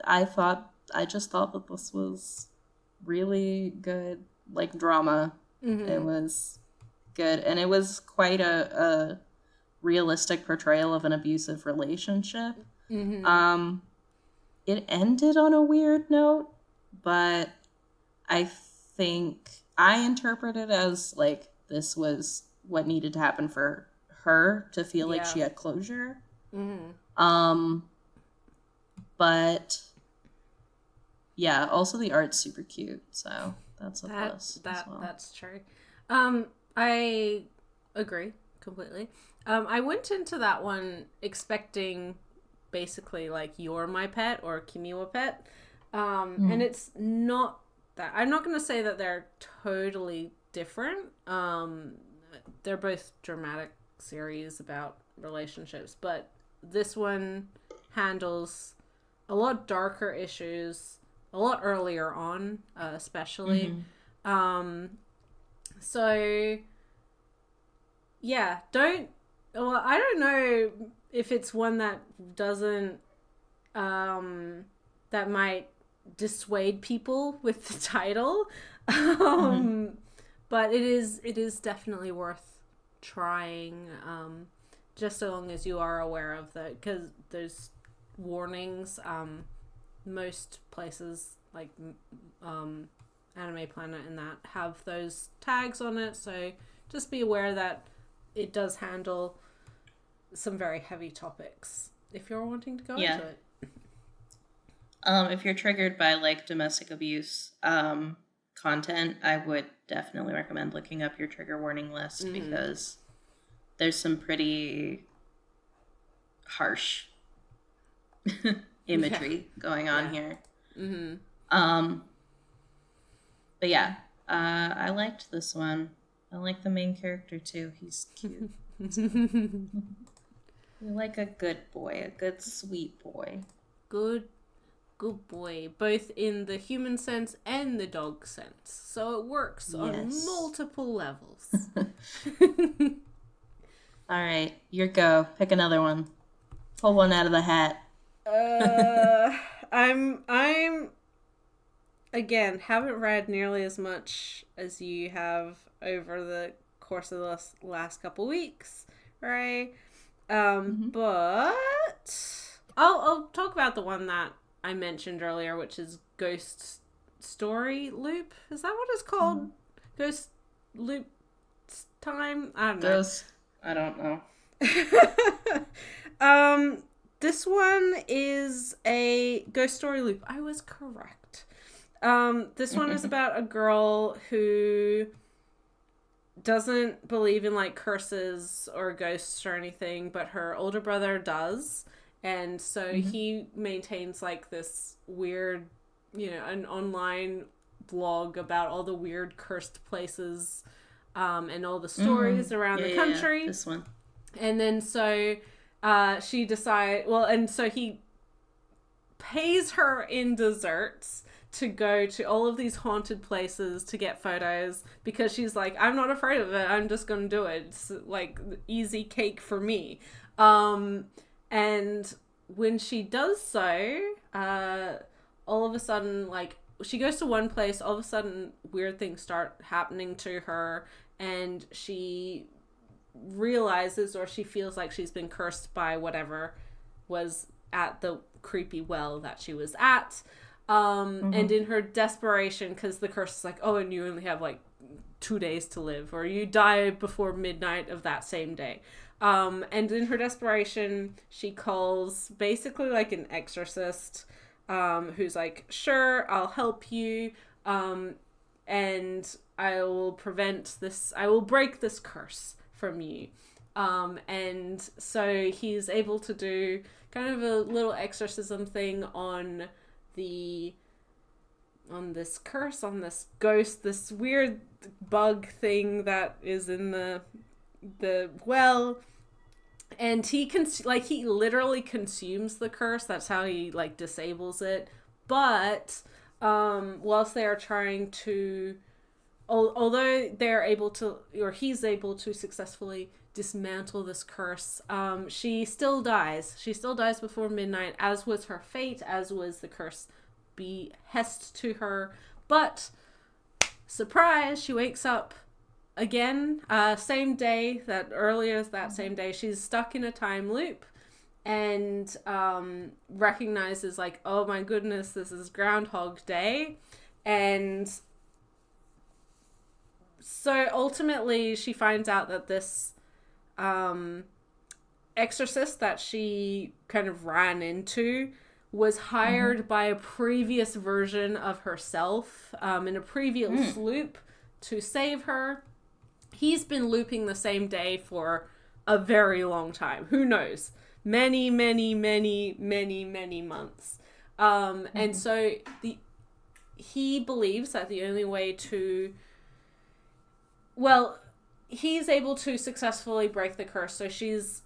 I just thought that this was really good, like, drama. It was good, and it was quite a realistic portrayal of an abusive relationship. It ended on a weird note, but I think I interpret it as like this was what needed to happen for her to feel like she had closure. But yeah, also the art's super cute, so that's a plus as well. That's true. I agree completely. I went into that one expecting basically like You're My Pet or Kimiwa Pet. And it's not that. I'm not going to say that they're totally different. They're both dramatic series about relationships, but this one handles a lot darker issues a lot earlier on, especially. So yeah, I don't know if it's one that doesn't that might dissuade people with the title. But it is definitely worth trying, just so long as you are aware of because there's warnings. Most places like Anime Planet and that have those tags on it, so just be aware that it does handle some very heavy topics if you're wanting to go into it. If you're triggered by like domestic abuse content, I would definitely recommend looking up your trigger warning list because there's some pretty harsh imagery going on here. But yeah, I liked this one. I like the main character too. He's cute. You're like a good boy, a good sweet boy. Good boy, both in the human sense and the dog sense. So it works on multiple levels. All right, your go. Pick another one. Pull one out of the hat. I'm again haven't read nearly as much as you have over the course of the last couple weeks, right? But I'll talk about the one that I mentioned earlier, which is Ghost Story Loop. Is that what it's called? Ghost Loop Time? I don't know. Ghost. I don't know. This one is a Ghost Story Loop. I was correct. This one is about a girl who doesn't believe in like curses or ghosts or anything, but her older brother does. And so he maintains like this weird, an online blog about all the weird cursed places, and all the stories around the country. Yeah, this one. And then so she decides, and so he pays her in desserts to go to all of these haunted places to get photos because she's like, I'm not afraid of it. I'm just going to do it. It's like easy cake for me. And when she does so, all of a sudden, like, she goes to one place, all of a sudden weird things start happening to her, and she realizes, or she feels like she's been cursed by whatever was at the creepy well that she was at. And in her desperation, because the curse is like, oh, and you only have like 2 days to live, or you die before midnight of that same day. And in her desperation, she calls basically like an exorcist, who's like, sure, I'll help you, and I will break this curse from you. And so he's able to do kind of a little exorcism thing on this curse, on this ghost, this weird bug thing that is in the well, and he literally consumes the curse. That's how he like disables it. But whilst they are trying to, although they're able to, or he's able to successfully dismantle this curse, she still dies. She still dies before midnight, as was her fate, as was the curse behest to her. But surprise, she wakes up again, same day, that same day. She's stuck in a time loop, and recognizes like, oh my goodness, this is Groundhog Day. And so ultimately she finds out that this exorcist that she kind of ran into was hired by a previous version of herself, in a previous loop, to save her. He's been looping the same day for a very long time. Who knows? Many, many, many, many, many months. And so he believes that the only way to... Well, he's able to successfully break the curse. So she's,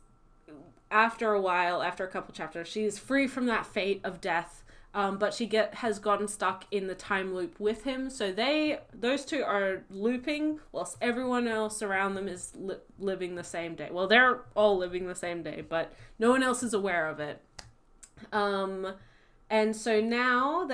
after a while, after a couple chapters, she's free from that fate of death. But she has gotten stuck in the time loop with him. So those two are looping whilst everyone else around them is living the same day. Well, they're all living the same day, but no one else is aware of it. And so now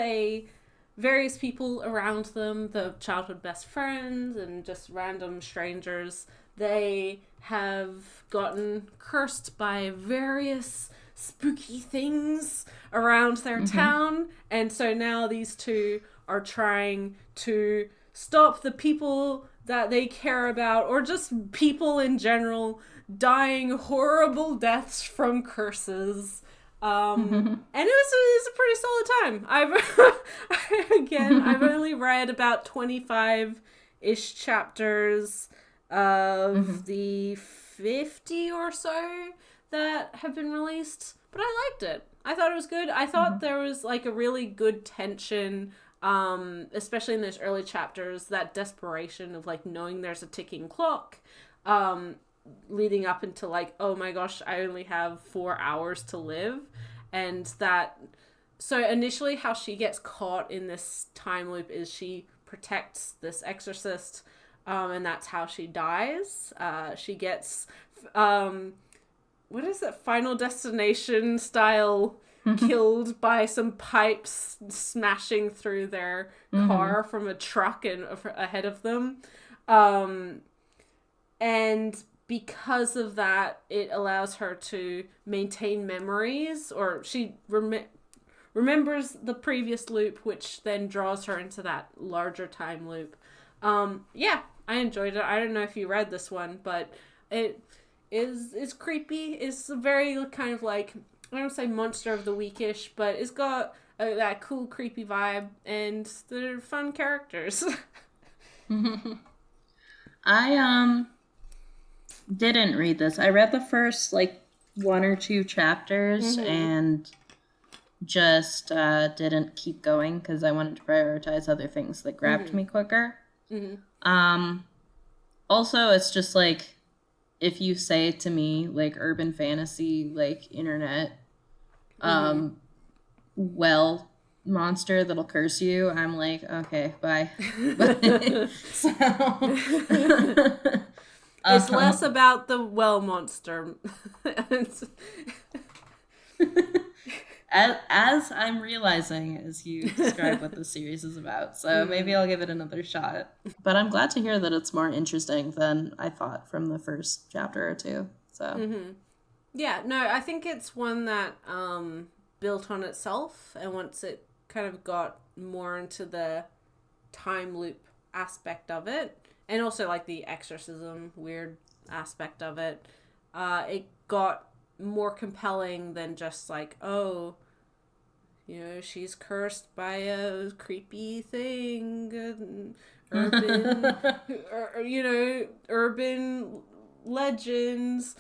various people around them, the childhood best friends and just random strangers, they have gotten cursed by various spooky things around their town. And so now these two are trying to stop the people that they care about, or just people in general, dying horrible deaths from curses. And it was a pretty solid time. I've only read about 25-ish chapters of the 50 or so that have been released, but I liked it. I thought it was good. I thought there was like a really good tension, especially in those early chapters, that desperation of like knowing there's a ticking clock, leading up into like, oh my gosh, I only have 4 hours to live. And that, so initially how she gets caught in this time loop is she protects this exorcist, and that's how she dies. She gets, what is it, Final Destination style, killed by some pipes smashing through their car from a truck and ahead of them. And because of that, it allows her to maintain memories, or she remembers the previous loop, which then draws her into that larger time loop. Yeah, I enjoyed it. I don't know if you read this one, but it's creepy. It's a very kind of like, I don't say monster of the weekish, but it's got that cool creepy vibe, and they're fun characters. I didn't read this. I read the first like 1 or 2 chapters and just didn't keep going because I wanted to prioritize other things that grabbed me quicker. Also, it's just like, if you say to me like urban fantasy, like internet, well, monster that'll curse you, I'm like, okay, bye. So, It's less about the well monster. as I'm realizing as you describe what the series is about. So maybe I'll give it another shot. But I'm glad to hear that it's more interesting than I thought from the first chapter or two. So Yeah, no, I think it's one that built on itself, and once it kind of got more into the time loop aspect of it, and also like the exorcism weird aspect of it, it got more compelling than just like, oh, you know, she's cursed by a creepy thing, urban, or, you know, urban legends.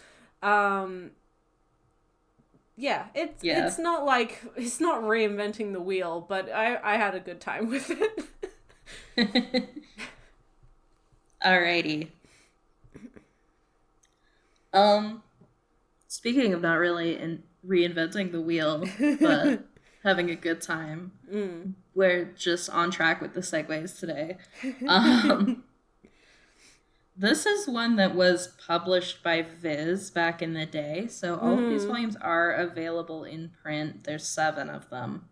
Yeah, it's not like, it's not reinventing the wheel, but I had a good time with it. Alrighty. Speaking of not really reinventing the wheel, but having a good time, we're just on track with the segues today. This is one that was published by Viz back in the day, so all of these volumes are available in print. There's 7 of them.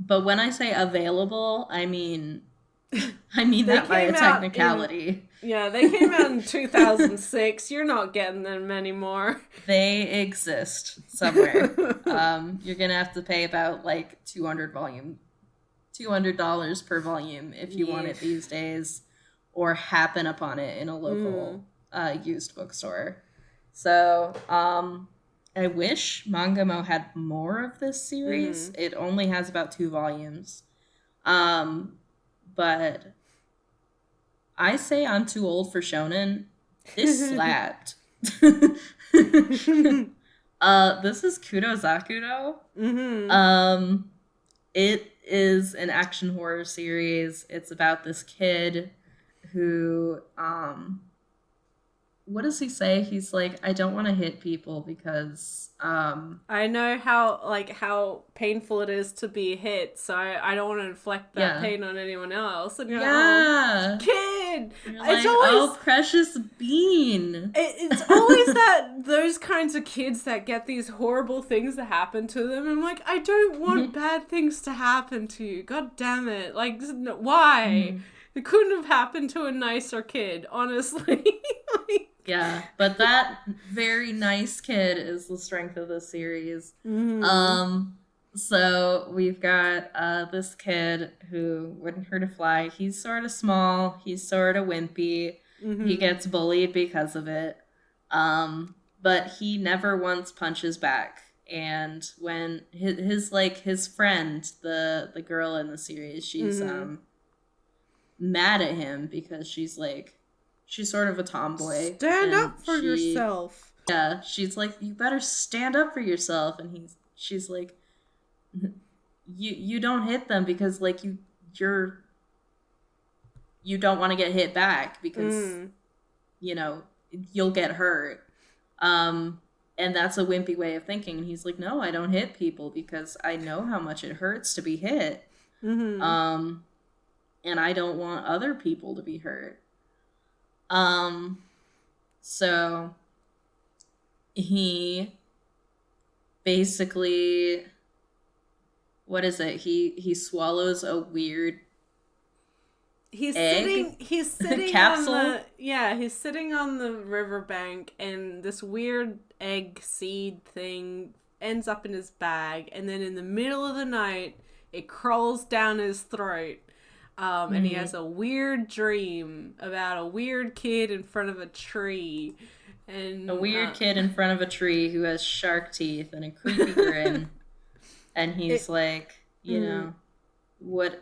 But when I say available, I mean that by a technicality. They came out in 2006. You're not getting them anymore. They exist somewhere. You're gonna have to pay about like $200 per volume if you want it these days, or happen upon it in a local used bookstore. So I wish Mangamo had more of this series. It only has about 2 volumes. But I say I'm too old for shonen. This slapped. This is Kurozakudo. It is an action horror series. It's about this kid who what does he say? He's like, I don't want to hit people because I know how painful it is to be hit, so I don't want to inflict that pain on anyone else. And you're like, oh, kid! You're like, it's always, oh, precious bean. It's always those kinds of kids that get these horrible things that happen to them. I'm like, I don't want bad things to happen to you. God damn it. Like, why? It couldn't have happened to a nicer kid, honestly. Yeah, but that very nice kid is the strength of the series. So we've got this kid who wouldn't hurt a fly. He's sort of small. He's sort of wimpy. He gets bullied because of it. But he never once punches back. And when his friend, the girl in the series, she's mad at him because she's sort of a tomboy. Stand up for yourself. Yeah, she's like, you better stand up for yourself. And she's like, you don't hit them because like you don't want to get hit back because you know you'll get hurt. And that's a wimpy way of thinking. And he's like, no, I don't hit people because I know how much it hurts to be hit. And I don't want other people to be hurt. So he basically, what is it? He swallows a weird egg? He's sitting capsule? he's sitting on the riverbank, and this weird egg seed thing ends up in his bag, and then in the middle of the night it crawls down his throat. And he has a weird dream about a weird kid in front of a tree. And a weird kid in front of a tree who has shark teeth and a creepy grin. And he's like, you know, what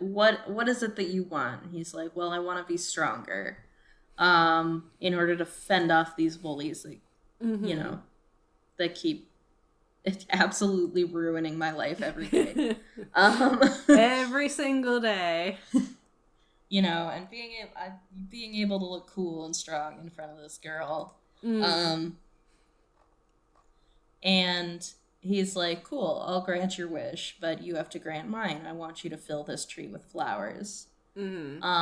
is it that you want? And he's like, well, I want to be stronger. In order to fend off these bullies, like, you know, that keep absolutely ruining my life every day. Every single day. You know, and being able to look cool and strong in front of this girl. And he's like, cool, I'll grant your wish, but you have to grant mine. I want you to fill this tree with flowers. And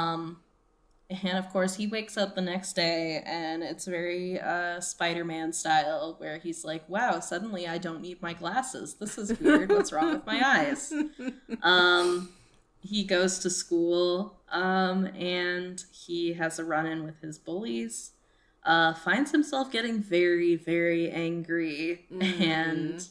of course, he wakes up the next day, and it's very Spider-Man style, where he's like, wow, suddenly I don't need my glasses. This is weird. What's wrong with my eyes? He goes to school, and he has a run-in with his bullies, finds himself getting very, very angry, and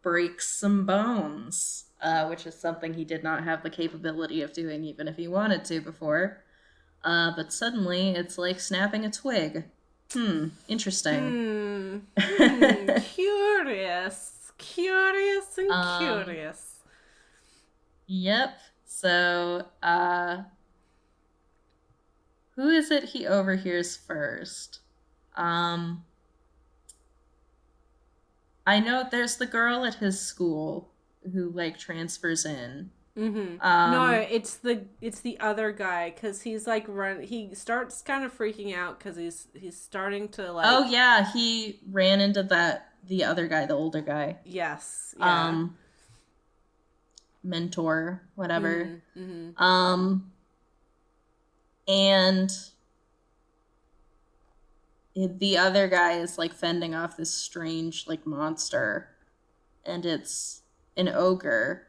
breaks some bones, which is something he did not have the capability of doing even if he wanted to before. But suddenly it's like snapping a twig. Interesting. Curious. Curious and curious. Yep. So, who is it he overhears first? I know there's the girl at his school who like transfers in. No, it's the other guy, because he's like he starts kind of freaking out because he's starting to like. Oh yeah, he ran into the other guy, the older guy. Yes. Yeah. Mentor, whatever. And the other guy is like fending off this strange like monster, and it's an ogre.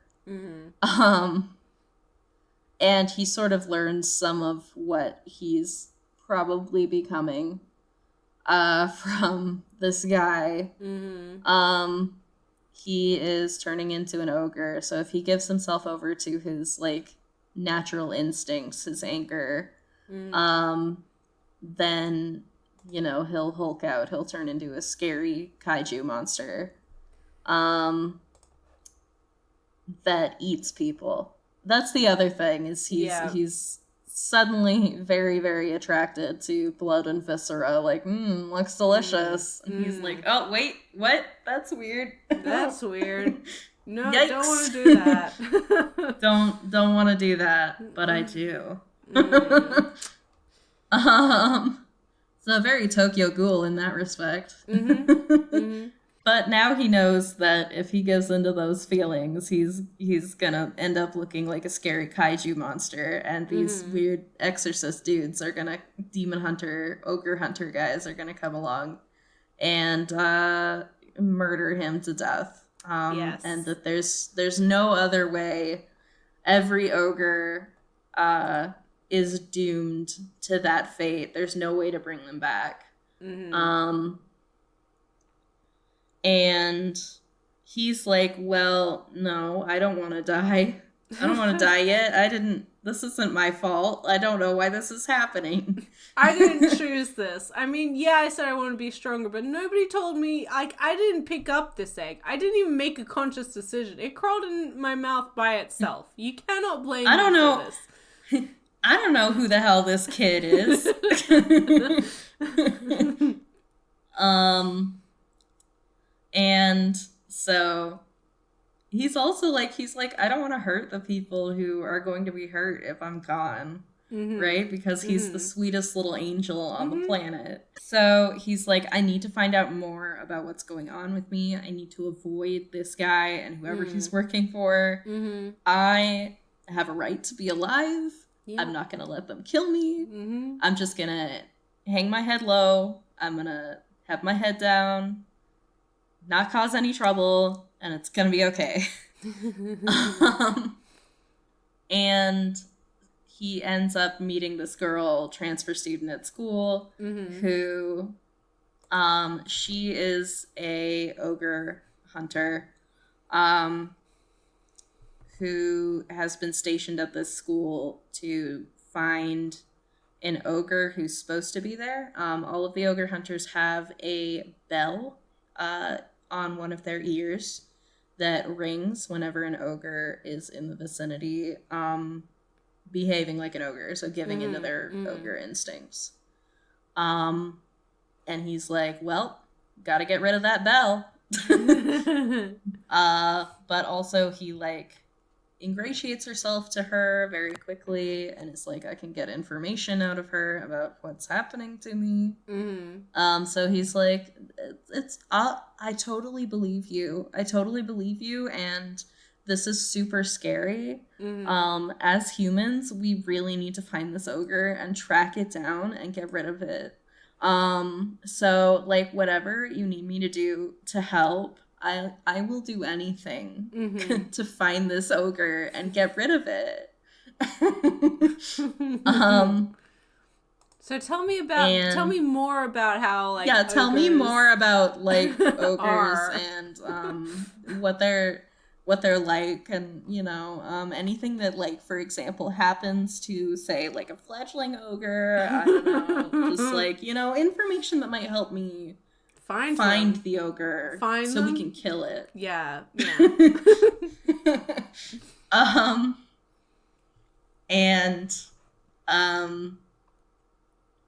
And he sort of learns some of what he's probably becoming from this guy. He is turning into an ogre, so if he gives himself over to his like natural instincts, his anger, then he'll Hulk out. He'll turn into a scary kaiju monster that eats people. That's the other thing, is he's suddenly very, very attracted to blood and viscera, like, looks delicious. And he's like, oh, wait, what? That's weird. That's weird. No, Yikes. Don't want to do that. don't want to do that, but I do. So very Tokyo Ghoul in that respect. But now he knows that if he gives into those feelings, he's gonna end up looking like a scary kaiju monster, and these weird exorcist dudes are gonna, demon hunter, ogre hunter guys are gonna come along and murder him to death. And that there's no other way. Every ogre is doomed to that fate. There's no way to bring them back. And he's like, well, no, I don't want to die. I don't want to die yet. This isn't my fault. I don't know why this is happening. I didn't choose this. I mean, yeah, I said I want to be stronger, but nobody told me, like, I didn't pick up this egg. I didn't even make a conscious decision. It crawled in my mouth by itself. You cannot blame me for this. I don't know who the hell this kid is. And so he's also like, I don't want to hurt the people who are going to be hurt if I'm gone, right? Because he's the sweetest little angel on the planet. So he's like, I need to find out more about what's going on with me. I need to avoid this guy and whoever he's working for. I have a right to be alive. Yeah. I'm not going to let them kill me. I'm just going to hang my head low. I'm going to have my head down, not cause any trouble, and it's gonna be okay. And he ends up meeting this girl, transfer student at school, who, she is a ogre hunter, who has been stationed at this school to find an ogre who's supposed to be there. All of the ogre hunters have a bell on one of their ears that rings whenever an ogre is in the vicinity, behaving like an ogre, so giving into their ogre instincts. And he's like, well, gotta get rid of that bell. But also he like ingratiates herself to her very quickly and is like, I can get information out of her about what's happening to me. So he's like, I totally believe you. I totally believe you, and this is super scary. As humans, we really need to find this ogre and track it down and get rid of it. So like, whatever you need me to do to help, I will do anything to find this ogre and get rid of it. So tell me more about how, like, tell me more about, like, ogres and what they're like, and, you know, anything that, like, for example, happens to, say, like, a fledgling ogre. I don't know, just, like, you know, information that might help me find the ogre, so we can kill it. And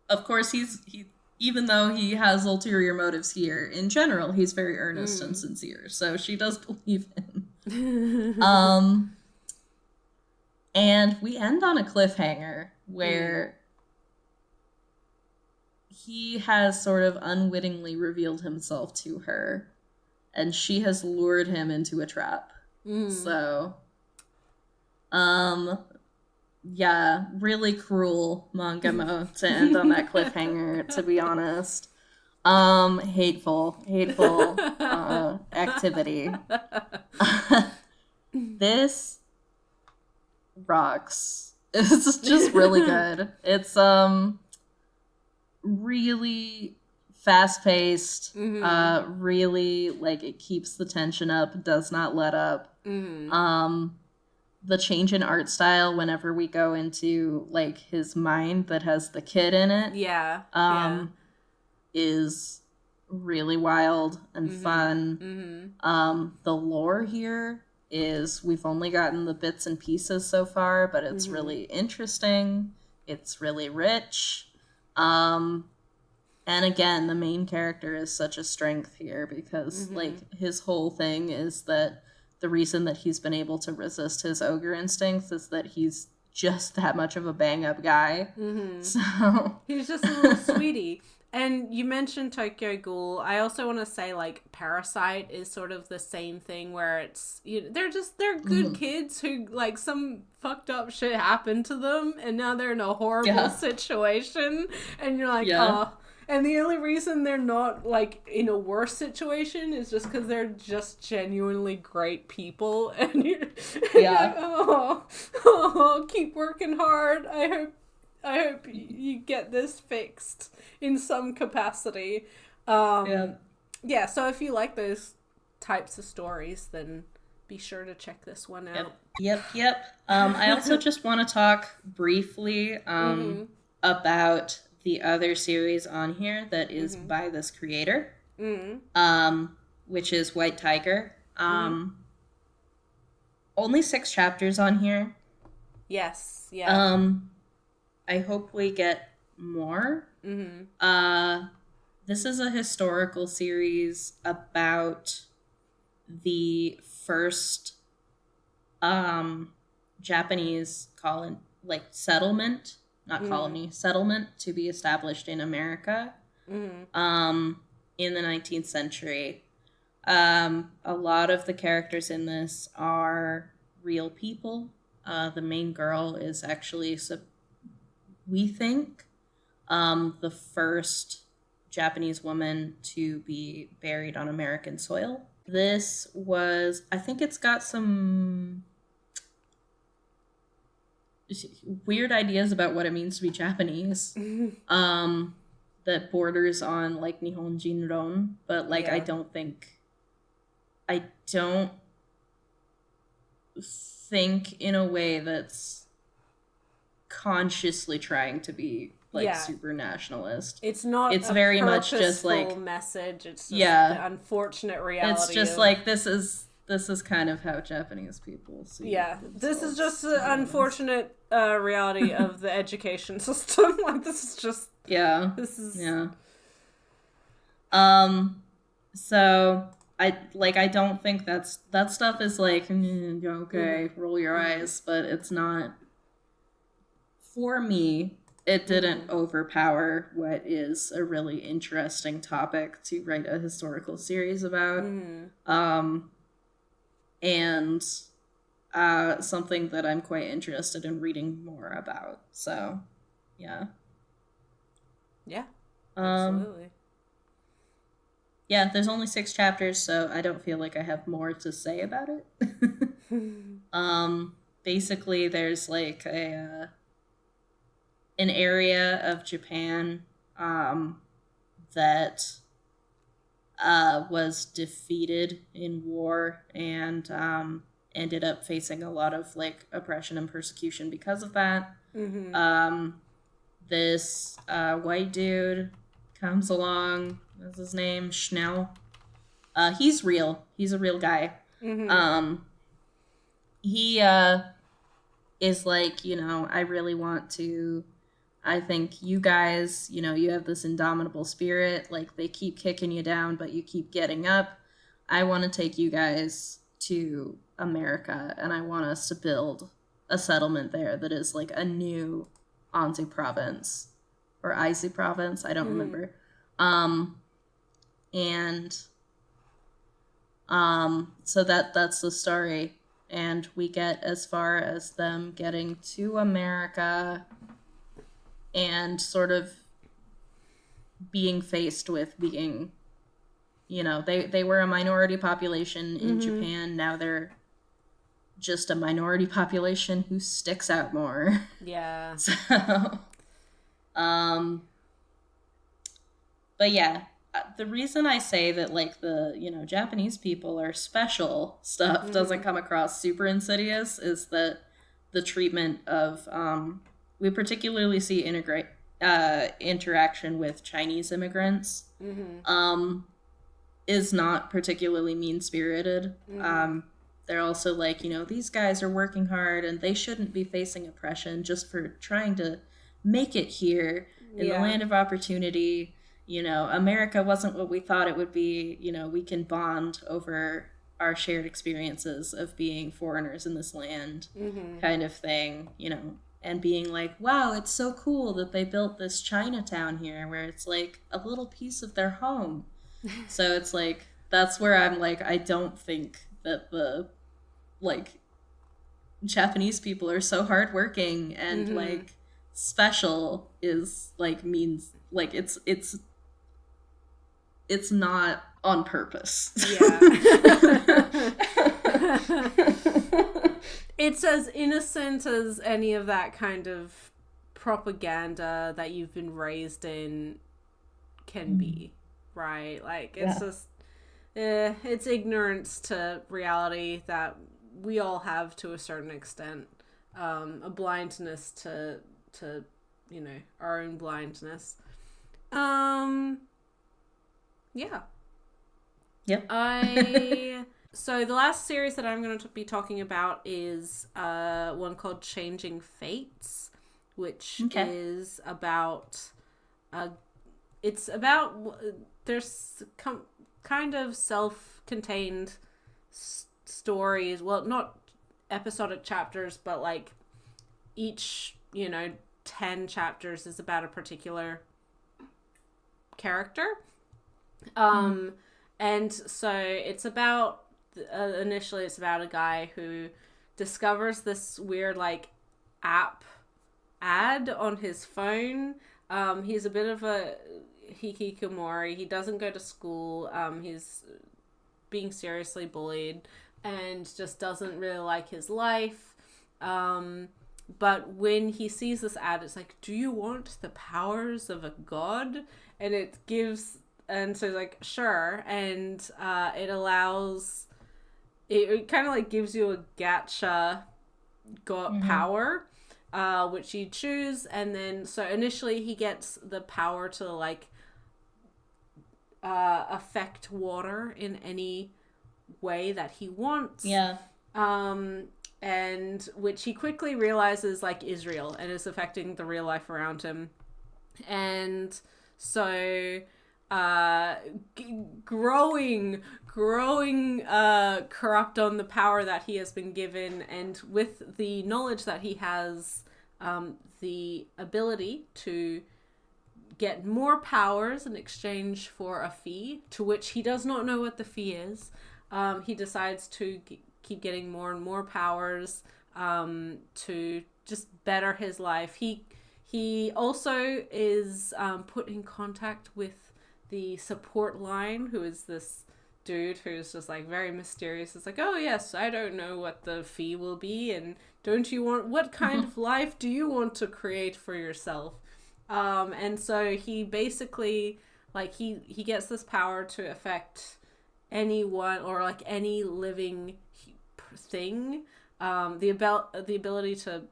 of course he even though he has ulterior motives here, in general he's very earnest and sincere, so she does believe him. And we end on a cliffhanger where he has sort of unwittingly revealed himself to her, and she has lured him into a trap. So, yeah, really cruel Mangamo to end on that cliffhanger, to be honest. Hateful activity. This rocks. It's just really good. It's really fast-paced, really, like, it keeps the tension up, does not let up. The change in art style whenever we go into, like, his mind that has the kid in it, is really wild and fun. The lore here is, we've only gotten the bits and pieces so far, but it's really interesting. It's really rich. And again, the main character is such a strength here, because like, his whole thing is that the reason that he's been able to resist his ogre instincts is that he's just that much of a bang-up guy. So he's just a little sweetie. And you mentioned Tokyo Ghoul. I also want to say, like, Parasite is sort of the same thing, where it's, you know, they're good kids who, like, some fucked up shit happened to them, and now they're in a horrible situation, and you're like, oh. And the only reason they're not, like, in a worse situation is just because they're just genuinely great people, and you're like, oh, keep working hard. I hope you get this fixed in some capacity. So if you like those types of stories, then be sure to check this one out. Yep. I also just want to talk briefly about the other series on here that is by this creator, which is White Tiger. Only 6 chapters on here. Yes, yeah. I hope we get more. This is a historical series about the first Japanese settlement, not colony, settlement to be established in America in the 19th century. A lot of the characters in this are real people. The main girl is actually, we think, the first Japanese woman to be buried on American soil. This was, I think it's got some weird ideas about what it means to be Japanese, that borders on, like, Nihon Jinron, but, like, I don't think in a way that's consciously trying to be, like, super nationalist. It's not. It's very much just like message. It's just the unfortunate reality. It's just like, this is kind of how Japanese people see. Yeah, this is just the unfortunate reality of the education system. Like, this is just. So I don't think that stuff is like, okay, roll your Mm-hmm. eyes, but it's not, for me, it didn't overpower what is a really interesting topic to write a historical series about. Mm-hmm. Um, and something that I'm quite interested in reading more about. So, yeah. Yeah, Um, absolutely. yeah, there's only 6 chapters, so I don't feel like I have more to say about it. um, basically, there's like an area of Japan that was defeated in war and ended up facing a lot of like oppression and persecution because of that. Mm-hmm. Um, this white dude comes along. What's his name? Schnell. He's real. He's a real guy. Mm-hmm. Um, he is like, I really want to. I think you guys, you have this indomitable spirit. Like, they keep kicking you down, but you keep getting up. I want to take you guys to America, and I want us to build a settlement there that is like a new Anzi province or Izi province. I don't Mm-hmm. remember. And so that's the story, and we get as far as them getting to America and sort of being faced with being, they were a minority population in Japan. Now they're just a minority population who sticks out more. Yeah. So, but yeah, the reason I say that like the Japanese people are special stuff doesn't come across super insidious is that the treatment of we particularly see interaction with Chinese immigrants is not particularly mean spirited. They're also like, these guys are working hard and they shouldn't be facing oppression just for trying to make it here in the land of opportunity. America wasn't what we thought it would be. We can bond over our shared experiences of being foreigners in this land, kind of thing, and being like, wow, it's so cool that they built this Chinatown here where it's like a little piece of their home. So it's like, that's where I'm like, I don't think that the like Japanese people are so hardworking and like special is like means like it's not on purpose. Yeah. It's as innocent as any of that kind of propaganda that you've been raised in can be, right? Like, it's just, it's ignorance to reality that we all have to a certain extent. A blindness to our own blindness. Yeah. Yep. So the last series that I'm going to be talking about is one called Changing Fates, which is about there's kind of self-contained stories. Well, not episodic chapters, but like each 10 chapters is about a particular character. And so it's about initially it's about a guy who discovers this weird like ad on his phone. He's a bit of a hikikomori. He doesn't go to school. He's being seriously bullied and just doesn't really like his life. But when he sees this ad, it's like, do you want the powers of a god? And it gives, and so like, sure. And it allows, it kind of like gives you a gacha got power, which you choose. And then, so initially he gets the power to like affect water in any way that he wants. Yeah. And which he quickly realizes like is real and is affecting the real life around him. And so growing corrupt on the power that he has been given, and with the knowledge that he has, the ability to get more powers in exchange for a fee, to which he does not know what the fee is. He decides to keep getting more and more powers to just better his life. He also is put in contact with the support line, who is this dude who's just like very mysterious. It's like, oh yes, I don't know what the fee will be, and what kind of life do you want to create for yourself? And so he basically, like, he gets this power to affect anyone, or like any living thing. The ability to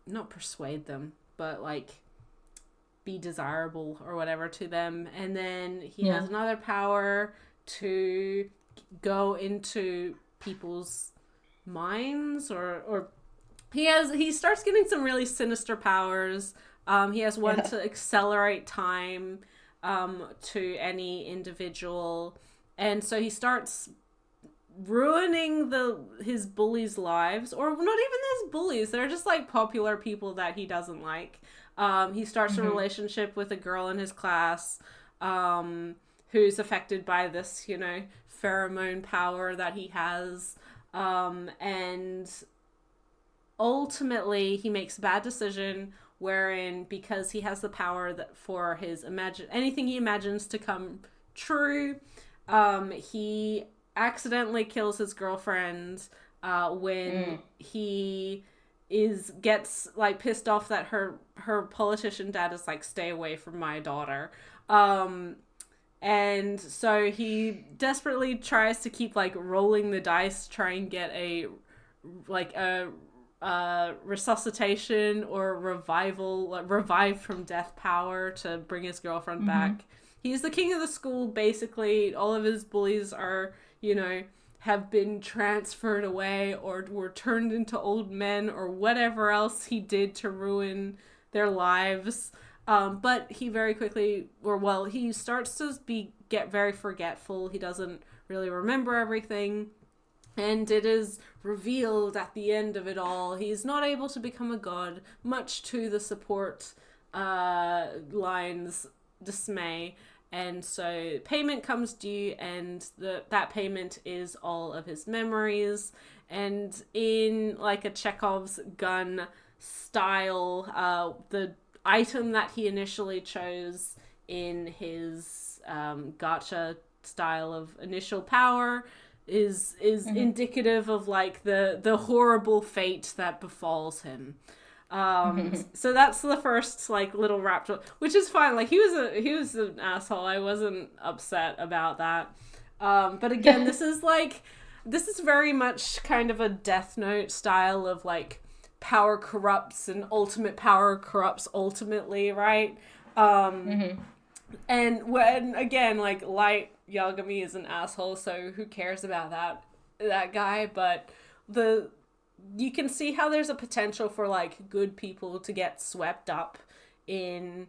not persuade them, but like be desirable or whatever to them. And then he has another power to go into people's minds, or he starts getting some really sinister powers. He has one to accelerate time to any individual, and so he starts ruining his bullies' lives, or not even his bullies. They're just like popular people that he doesn't like. He starts a relationship with a girl in his class who's affected by this, pheromone power that he has, and ultimately he makes a bad decision wherein, because he has the power that for his anything he imagines to come true, he accidentally kills his girlfriend when he gets like pissed off that her politician dad is like, stay away from my daughter. And so he desperately tries to keep like rolling the dice, try and get a resuscitation or revive from death power to bring his girlfriend back. He's the king of the school, basically. All of his bullies are, have been transferred away or were turned into old men or whatever else he did to ruin their lives. But he very quickly, he starts to get very forgetful. He doesn't really remember everything. And it is revealed at the end of it all, he's not able to become a god, much to the support line's dismay. And so payment comes due, and that payment is all of his memories. And in like a Chekhov's gun style, the item that he initially chose in his gacha style of initial power is indicative of like the horrible fate that befalls him. So that's the first like little wrapped up, which is fine. Like he was an asshole. I wasn't upset about that. But again, this is very much kind of a Death Note style of like power corrupts and ultimate power corrupts ultimately, right? And when again, like Light Yagami is an asshole, so who cares about that guy? But you can see how there's a potential for like good people to get swept up in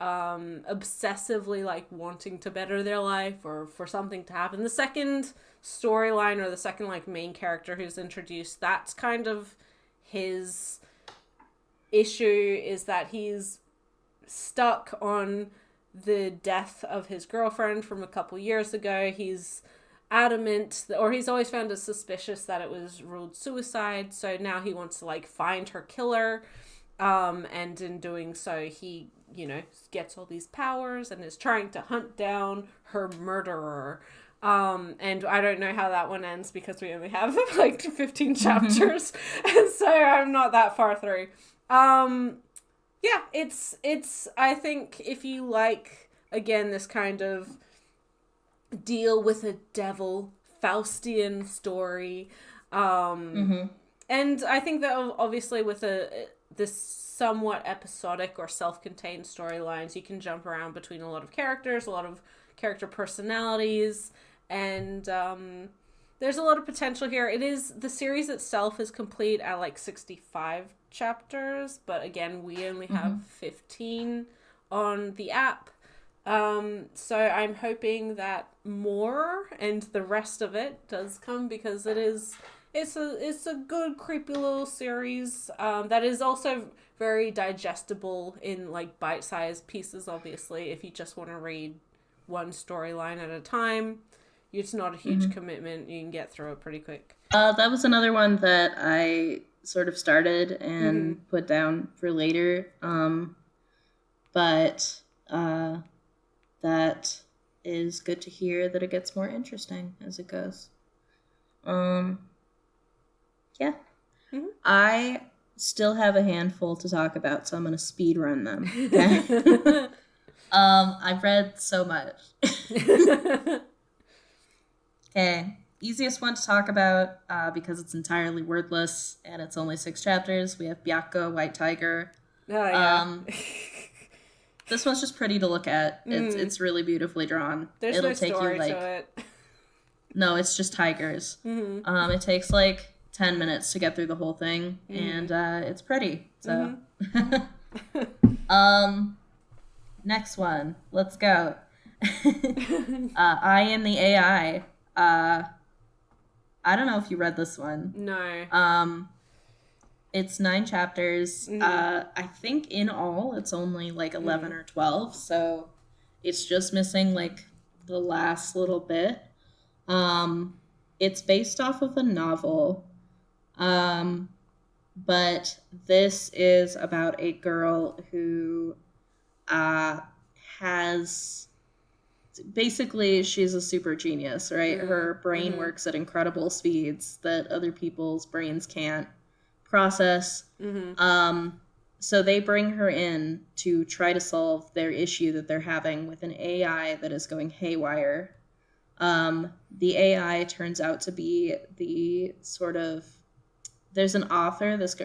obsessively like wanting to better their life or for something to happen. The second storyline, or the second like main character who's introduced, that's kind of his issue, is that he's stuck on the death of his girlfriend from a couple years ago. He's adamant, or he's always found it suspicious that it was ruled suicide, so now he wants to like find her killer, and in doing so he gets all these powers and is trying to hunt down her murderer, and I don't know how that one ends because we only have like 15 chapters and so I'm not that far through. It's I think if you like, again, this kind of deal with a devil Faustian story, and I think that obviously with this somewhat episodic or self-contained storylines, you can jump around between a lot of characters, a lot of character personalities, and there's a lot of potential here. The series itself is complete at like 65 chapters, but again, we only have 15 on the app. So I'm hoping that more and the rest of it does come, because it's a good creepy little series that is also very digestible in like bite-sized pieces. Obviously, if you just want to read one storyline at a time, it's not a huge commitment. You can get through it pretty quick. That was another one that I sort of started and put down for later. But that is good to hear that it gets more interesting as it goes. Yeah. I still have a handful to talk about, so I'm going to speed run them. Okay? I've read so much. Okay. Easiest one to talk about because it's entirely wordless and it's only 6 chapters. We have Byakko, White Tiger. Oh, yeah. This one's just pretty to look at. It's really beautifully drawn. There's no story to it. No, it's just tigers. It takes like 10 minutes to get through the whole thing, and it's pretty. So, next one. Let's go. I Am the AI. I don't know if you read this one. No. It's 9 chapters. I think in all it's only like 11 or 12, so it's just missing like the last little bit. It's based off of a novel. But this is about a girl who has basically, she's a super genius, right? Her brain works at incredible speeds that other people's brains can't process. So they bring her in to try to solve their issue that they're having with an AI that is going haywire. The AI turns out to be the sort of, there's an author, this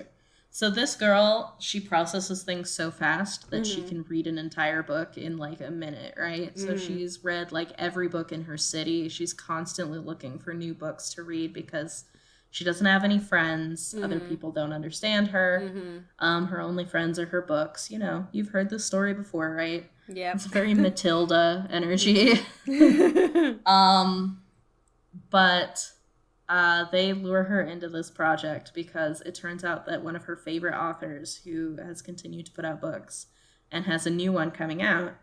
girl, she processes things so fast that she can read an entire book in like a minute, right? So she's read like every book in her city. She's constantly looking for new books to read because she doesn't have any friends. Other people don't understand her. Her only friends are her books. You know, you've heard this story before, right? Yeah. It's very Matilda energy. But they lure her into this project because it turns out that one of her favorite authors, who has continued to put out books and has a new one coming out,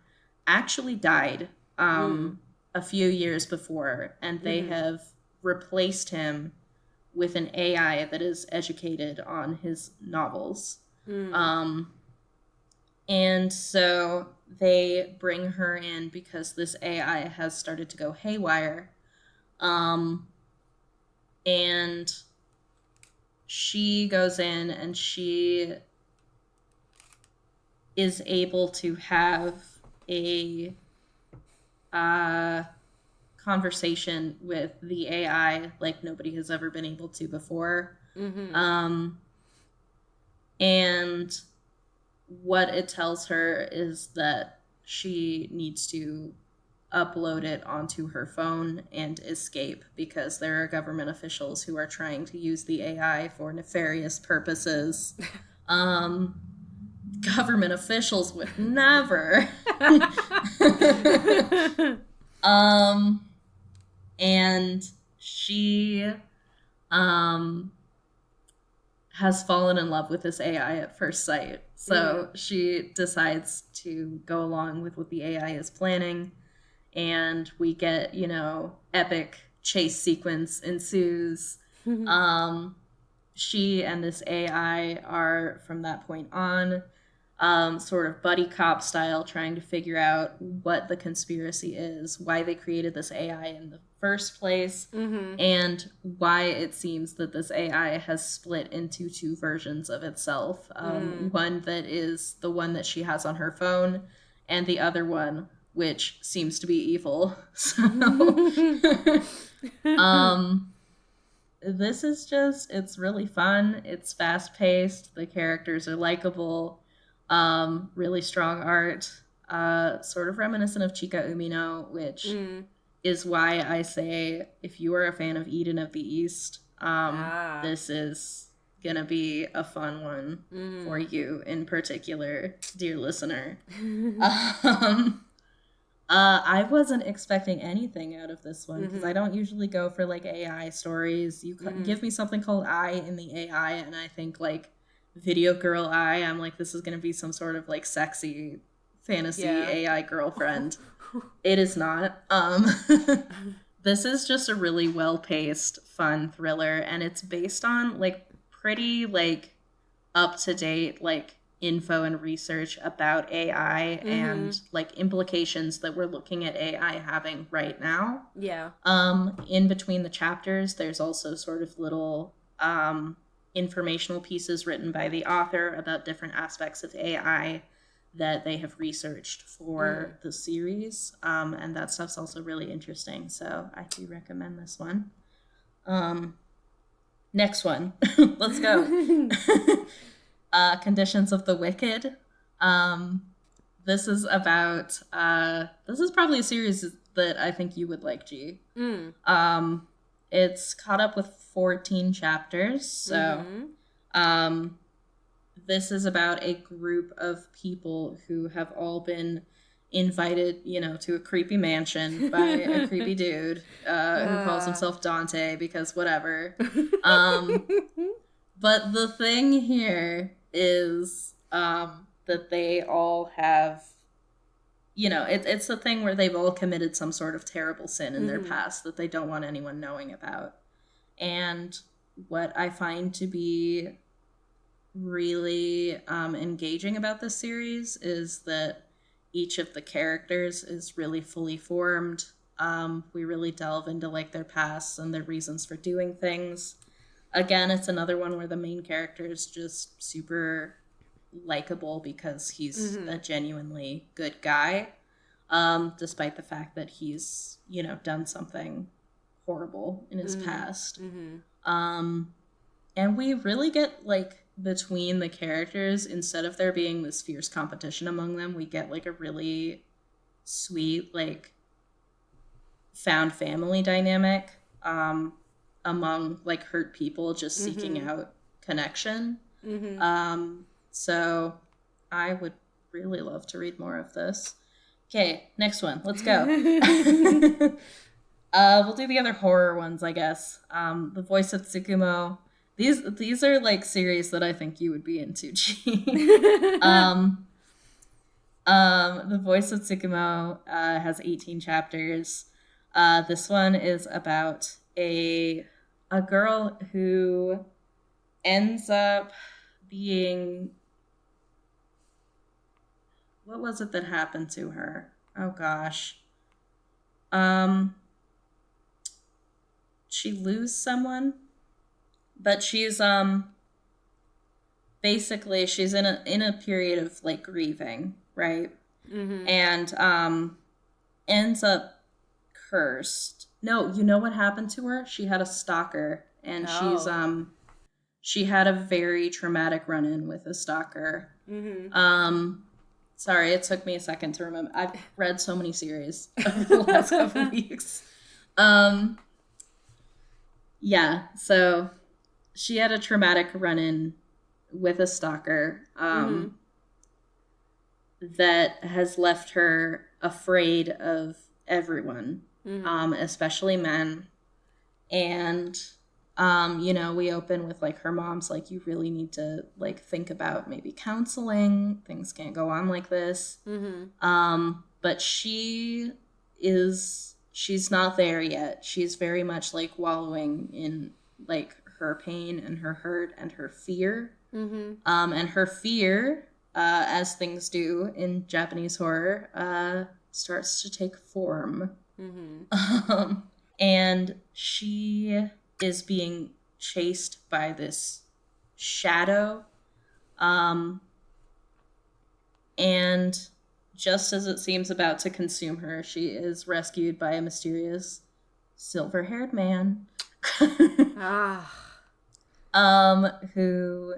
actually died a few years before, and they have replaced him with an AI that is educated on his novels. And so they bring her in because this AI has started to go haywire. And she goes in and she is able to have a conversation with the AI like nobody has ever been able to before. And what it tells her is that she needs to upload it onto her phone and escape because there are government officials who are trying to use the AI for nefarious purposes. Government officials would never. And she has fallen in love with this AI at first sight. So she decides to go along with what the AI is planning. And we get, epic chase sequence ensues. She and this AI are, from that point on, sort of buddy cop style, trying to figure out what the conspiracy is, why they created this AI in the first place, and why it seems that this AI has split into 2 versions of itself. One that is the one that she has on her phone, and the other one which seems to be evil. So, this is just, it's really fun. It's fast-paced. The characters are likable. Really strong art. Sort of reminiscent of Chika Umino, which is why I say, if you are a fan of Eden of the East, this is gonna be a fun one for you in particular, dear listener. I wasn't expecting anything out of this one because I don't usually go for like AI stories. You give me something called I in the AI, and I think like video girl I. I'm like, this is going to be some sort of like sexy fantasy AI girlfriend. It is not. This is just a really well-paced, fun thriller, and it's based on like pretty like up-to-date like info and research about AI and like implications that we're looking at AI having right now. Yeah. In between the chapters, there's also sort of little informational pieces written by the author about different aspects of AI that they have researched for the series. And that stuff's also really interesting. So I do recommend this one. Next one. Let's go. Conditions of the Wicked. This is about this is probably a series that I think you would like, G. It's caught up with 14 chapters. So this is about a group of people who have all been invited, you know, to a creepy mansion by a creepy dude who calls himself Dante because whatever. But the thing here is that they all have, you know, it's a thing where they've all committed some sort of terrible sin in their past that they don't want anyone knowing about. And what I find to be really engaging about this series is that each of the characters is really fully formed. We really delve into like their pasts and their reasons for doing things. Again, it's another one where the main character is just super likable because he's a genuinely good guy, despite the fact that he's, you know, done something horrible in his past. And we really get like between the characters, instead of there being this fierce competition among them, we get like a really sweet like found family dynamic among like hurt people just seeking out connection. So I would really love to read more of this. Okay, next one. Let's go. We'll do the other horror ones, I guess. The Voice of Tsukumo. These are like series that I think you would be into, G. The Voice of Tsukumo has 18 chapters. This one is about a girl who ends up being... What was it that happened to her? Oh gosh. She lose someone, but she's basically she's in a period of like grieving, right? And ends up cursed. No, you know what happened to her? She had a stalker, and she had a very traumatic run-in with a stalker. Sorry, it took me a second to remember. I've read so many series over the last couple weeks. Yeah, so she had a traumatic run-in with a stalker that has left her afraid of everyone, especially men. And, you know, we open with, like, her mom's like, you really need to, like, think about maybe counseling. Things can't go on like this. But she's not there yet. She's very much, like, wallowing in, like, her pain and her hurt and her fear. And her fear, as things do in Japanese horror, starts to take form. And she is being chased by this shadow. And just as it seems about to consume her, she is rescued by a mysterious silver-haired man. Who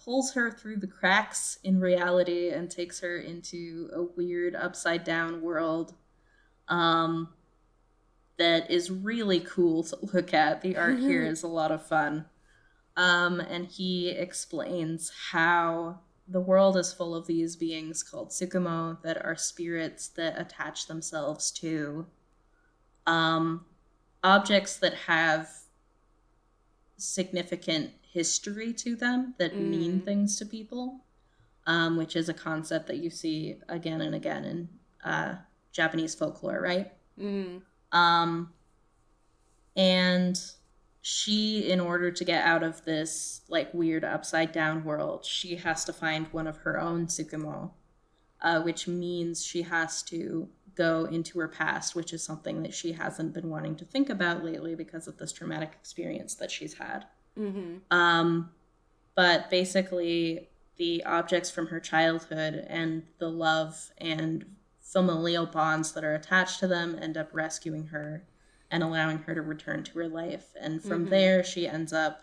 pulls her through the cracks in reality and takes her into a weird upside-down world that is really cool to look at. The art here is a lot of fun. And he explains how the world is full of these beings called Tsukumo that are spirits that attach themselves to objects that have significant history to them, that mean things to people, which is a concept that you see again and again in Japanese folklore, right? And she, in order to get out of this like weird upside down world, she has to find one of her own Tsukumo, which means she has to go into her past, which is something that she hasn't been wanting to think about lately because of this traumatic experience that she's had. But basically, the objects from her childhood and the love and familial bonds that are attached to them end up rescuing her and allowing her to return to her life. And from there, she ends up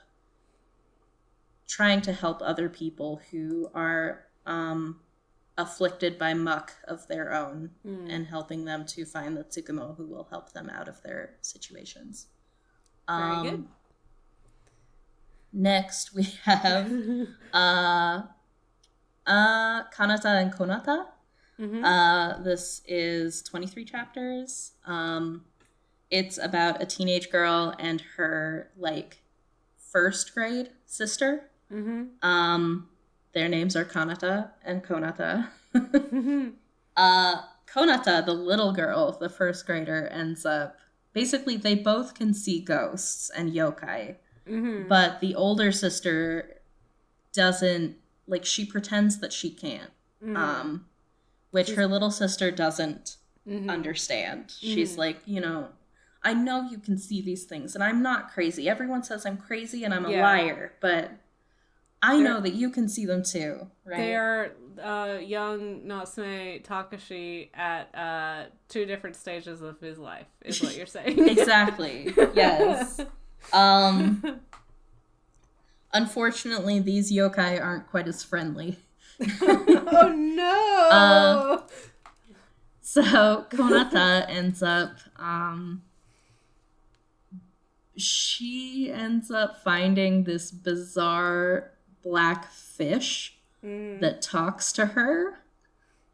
trying to help other people who are afflicted by muck of their own and helping them to find the Tsukumo who will help them out of their situations. Very good. Next, we have Kanata and Konata. This is 23 chapters. It's about a teenage girl and her, like, first grade sister. Their names are Kanata and Konata. Konata, the little girl, the first grader, ends up... Basically, they both can see ghosts and yokai. But the older sister doesn't... Like, she pretends that she can't. Which her little sister doesn't understand. She's like, you know... I know you can see these things, and I'm not crazy. Everyone says I'm crazy and I'm a liar, but I know that you can see them too, right? They are young Natsume Takashi at 2 different stages of his life, is what you're saying. Exactly, yes. Unfortunately, these yokai aren't quite as friendly. Oh, no! So, Konata ends up... she ends up finding this bizarre black fish that talks to her.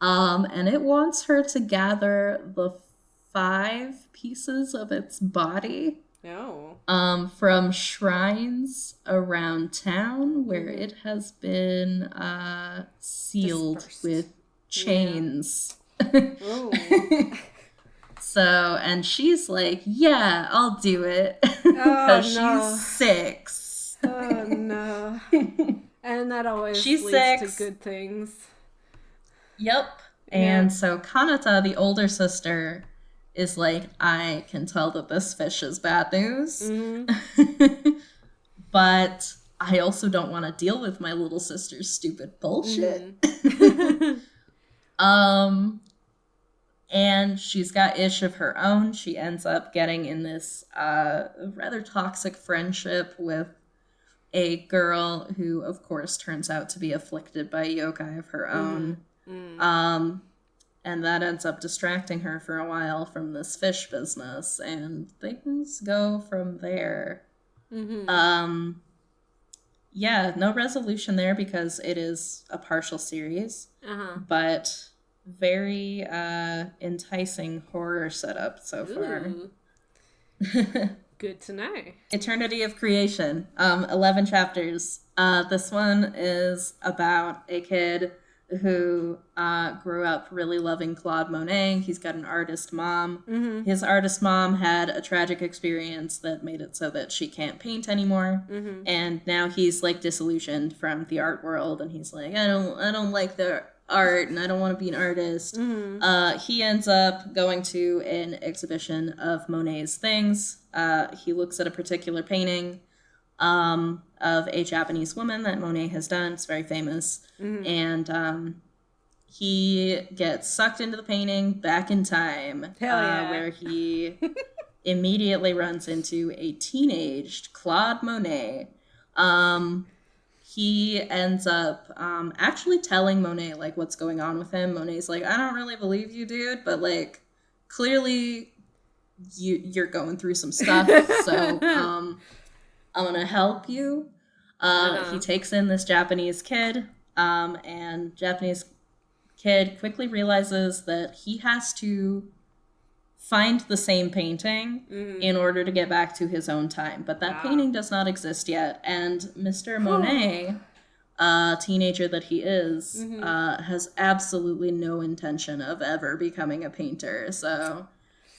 And it wants her to gather the 5 pieces of its body from shrines around town where it has been sealed with chains. So, and she's like, yeah, I'll do it. Because she's 6. Oh, no. And that always she's leads 6. to good things. Yep. And so Kanata, the older sister, is like, I can tell that this fish is bad news. But I also don't want to deal with my little sister's stupid bullshit. And she's got ish of her own. She ends up getting in this rather toxic friendship with a girl who, of course, turns out to be afflicted by yokai of her own. And that ends up distracting her for a while from this fish business. And things go from there. Yeah, no resolution there because it is a partial series. But... very enticing horror setup so far. Good to know. Eternity of Creation, 11 chapters. This one is about a kid who grew up really loving Claude Monet. He's got an artist mom. His artist mom had a tragic experience that made it so that she can't paint anymore. And now he's like disillusioned from the art world, and he's like, I don't like the art and I don't want to be an artist. He ends up going to an exhibition of Monet's things. He looks at a particular painting of a Japanese woman that Monet has done. It's very famous. And he gets sucked into the painting back in time, where he immediately runs into a teenaged Claude Monet. He ends up actually telling Monet, like, what's going on with him. Monet's like, I don't really believe you, dude, but, like, clearly you're going through some stuff, so I'm gonna help you. He takes in this Japanese kid, And Japanese kid quickly realizes that he has to find the same painting in order to get back to his own time. But that painting does not exist yet. And Mr. Monet, teenager that he is, has absolutely no intention of ever becoming a painter. So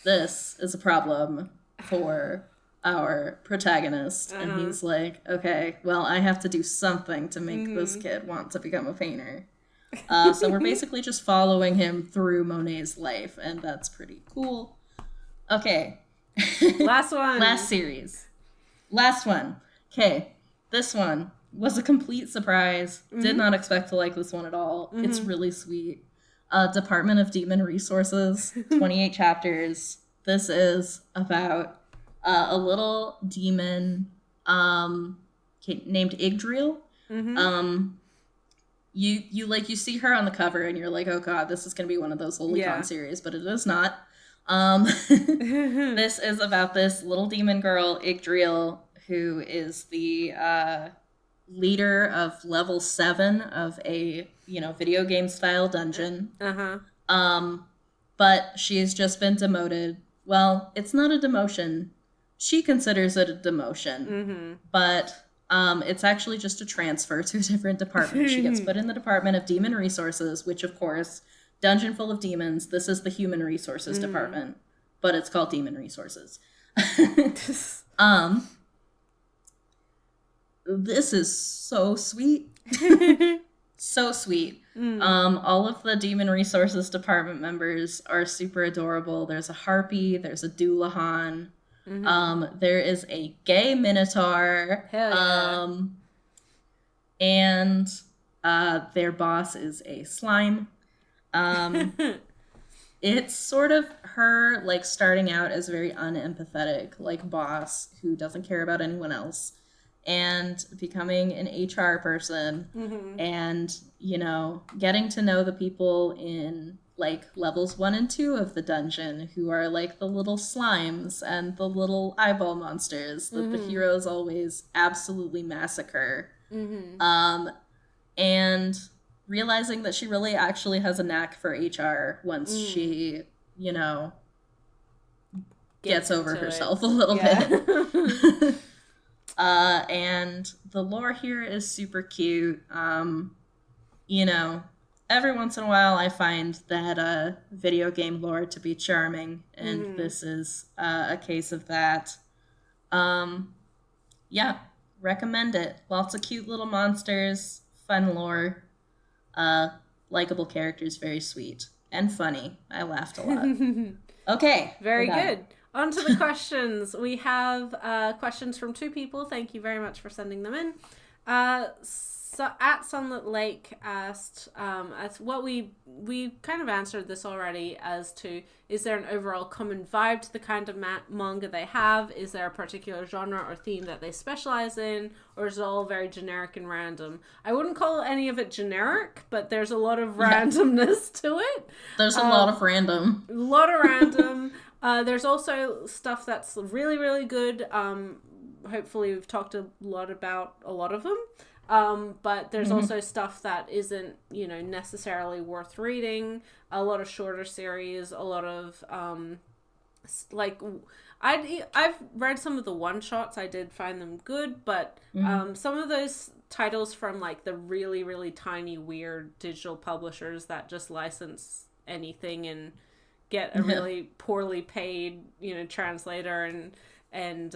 this is a problem for our protagonist. And he's like, okay, well, I have to do something to make this kid want to become a painter. So we're basically just following him through Monet's life, and that's pretty cool. Okay. Last one. Last series. Last one. Okay. This one was a complete surprise. Did not expect to like this one at all. It's really sweet. Department of Demon Resources, 28 chapters. This is about a little demon named Yggdrasil. You see her on the cover and you're like, oh god, this is gonna be one of those Lolicon series, but it is not. This is about this little demon girl, Yggdrasil, who is the leader of level 7 of a video game style dungeon. But she has just been demoted. Well, it's not a demotion. She considers it a demotion, but it's actually just a transfer to a different department. She gets put in the Department of Demon Resources, which, of course, dungeon full of demons. This is the Human Resources Department, but it's called Demon Resources. This is so sweet. So sweet. All of the Demon Resources Department members are super adorable. There's a harpy. There's a Doulahan. There is a gay minotaur. Hell yeah. And their boss is a slime. It's sort of her like starting out as a very unempathetic like boss who doesn't care about anyone else, and becoming an HR person, and getting to know the people in like levels 1 and 2 of the dungeon who are like the little slimes and the little eyeball monsters that the heroes always absolutely massacre. And realizing that she really actually has a knack for HR once she, gets over herself a little bit. And the lore here is super cute. Every once in a while I find that video game lore to be charming, and this is a case of that. Recommend it. Lots of cute little monsters, fun lore, likable characters, very sweet and funny. I laughed a lot. Okay. Very good. On to the questions. We have questions from 2 people. Thank you very much for sending them in. So at Sunlit Lake asked, as what we kind of answered this already, as to, is there an overall common vibe to the kind of manga they have? Is there a particular genre or theme that they specialize in? Or is it all very generic and random? I wouldn't call any of it generic, but there's a lot of randomness to it. There's a lot of random. A lot of random. There's also stuff that's really, really good. Hopefully we've talked a lot about a lot of them. But there's also stuff that isn't, necessarily worth reading. A lot of shorter series, a lot of, I've read some of the one-shots. I did find them good, but some of those titles from, like, the really, really tiny, weird digital publishers that just license anything and get a really poorly paid, translator and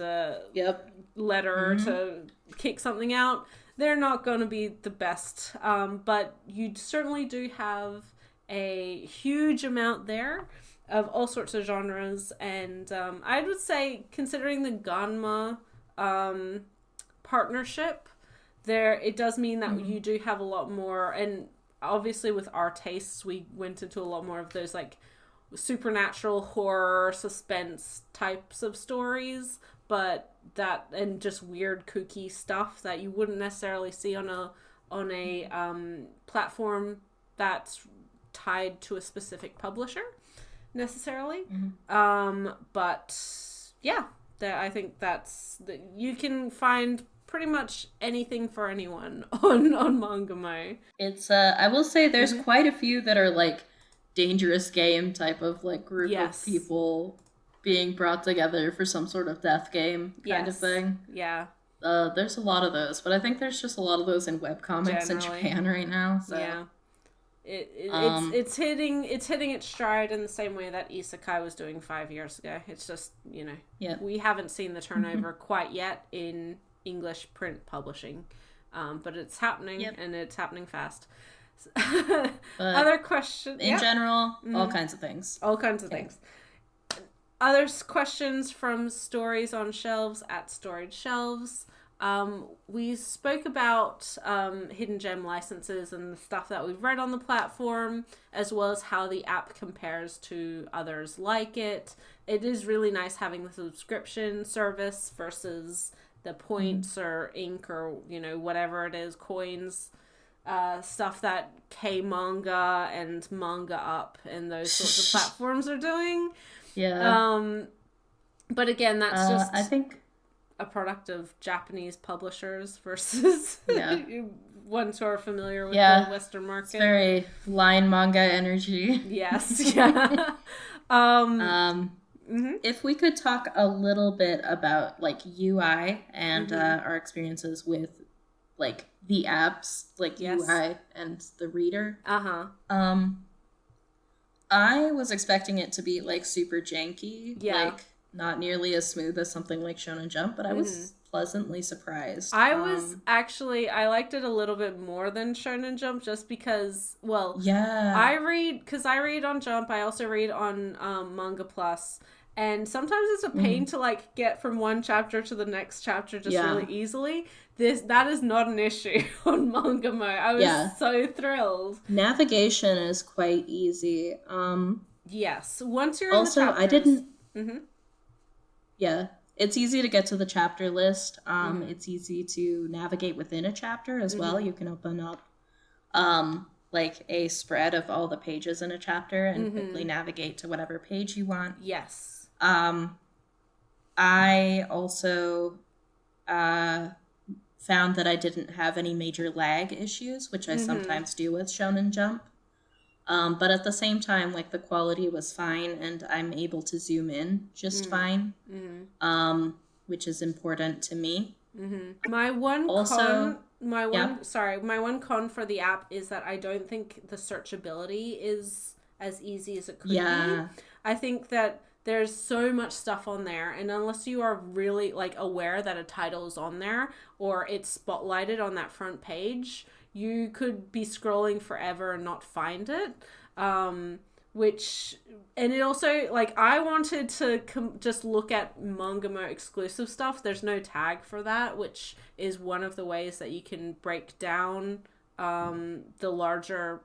letterer to kick something out, they're not going to be the best. But you certainly do have a huge amount there of all sorts of genres. And I would say, considering the Ganma partnership, it does mean that you do have a lot more. And obviously with our tastes, we went into a lot more of those like supernatural horror suspense types of stories, but that, and just weird kooky stuff that you wouldn't necessarily see on a platform that's tied to a specific publisher necessarily. But yeah, I think you can find pretty much anything for anyone on Mangamo. It's I will say there's quite a few that are like dangerous game type of like group of people being brought together for some sort of death game kind of thing. Yeah. There's a lot of those, but I think there's just a lot of those in webcomics in Japan right now. So. Yeah. It's hitting its stride in the same way that Isekai was doing 5 years ago. It's just, we haven't seen the turnover quite yet in English print publishing, but it's happening and it's happening fast. Other questions in general, all kinds of things. Other questions from Stories on Shelves at Storage Shelves. We spoke about hidden gem licenses and the stuff that we've read on the platform, as well as how the app compares to others like it. It is really nice having the subscription service versus the points or ink or, whatever it is, coins, stuff that K-Manga and Manga Up and those sorts of platforms are doing. Yeah. But again, that's just... I think... a product of Japanese publishers versus ones who are familiar with the Western market. It's very line manga energy. Yes, yeah. If we could talk a little bit about like UI and our experiences with like the apps, like UI and the reader. I was expecting it to be like super janky, like not nearly as smooth as something like Shonen Jump, but I was pleasantly surprised. I was actually, I liked it a little bit more than Shonen Jump just because, I read on Jump, I also read on Manga Plus, and sometimes it's a pain to like get from one chapter to the next chapter just really easily. That is not an issue on Mangamo. I was so thrilled. Navigation is quite easy. Yes, once you're in the chapters. I didn't... Yeah, it's easy to get to the chapter list. It's easy to navigate within a chapter as well. You can open up like a spread of all the pages in a chapter and quickly navigate to whatever page you want. Yes. I also found that I didn't have any major lag issues, which I sometimes do with Shonen Jump. But at the same time, like the quality was fine and I'm able to zoom in just fine, which is important to me. My one con for the app is that I don't think the searchability is as easy as it could be. I think that there's so much stuff on there, and unless you are really like aware that a title is on there or it's spotlighted on that front page, you could be scrolling forever and not find it. And it also, like, I wanted to just look at Mangamo-exclusive stuff. There's no tag for that, which is one of the ways that you can break down the larger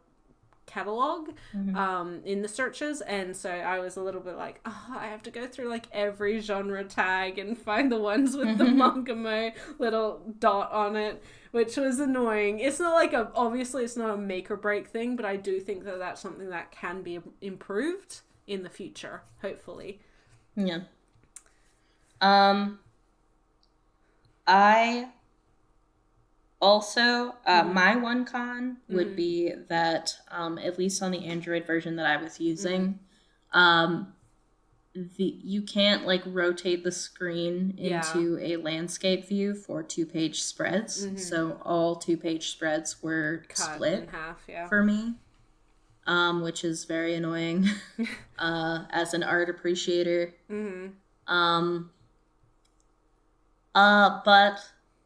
catalog in the searches, and so I was a little bit like, I have to go through like every genre tag and find the ones with the Mangamo little dot on it, which was annoying. It's not like obviously it's not a make or break thing, but I do think that that's something that can be improved in the future, hopefully. I also, my one con would be that, at least on the Android version that I was using, you can't like rotate the screen into a landscape view for 2-page spreads. So all 2-page spreads were split in half, for me, which is very annoying as an art appreciator. But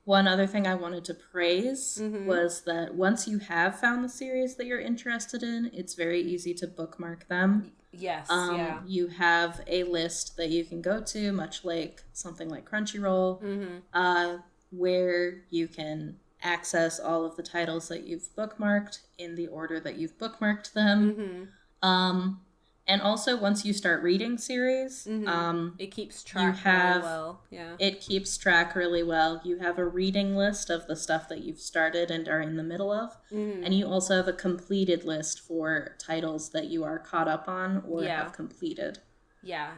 one other thing I wanted to praise was that once you have found the series that you're interested in, it's very easy to bookmark them. Yes, You have a list that you can go to, much like something like Crunchyroll, where you can access all of the titles that you've bookmarked in the order that you've bookmarked them. And also, once you start reading series, it keeps track really well. Yeah, it keeps track really well. You have a reading list of the stuff that you've started and are in the middle of, and you also have a completed list for titles that you are caught up on or have completed.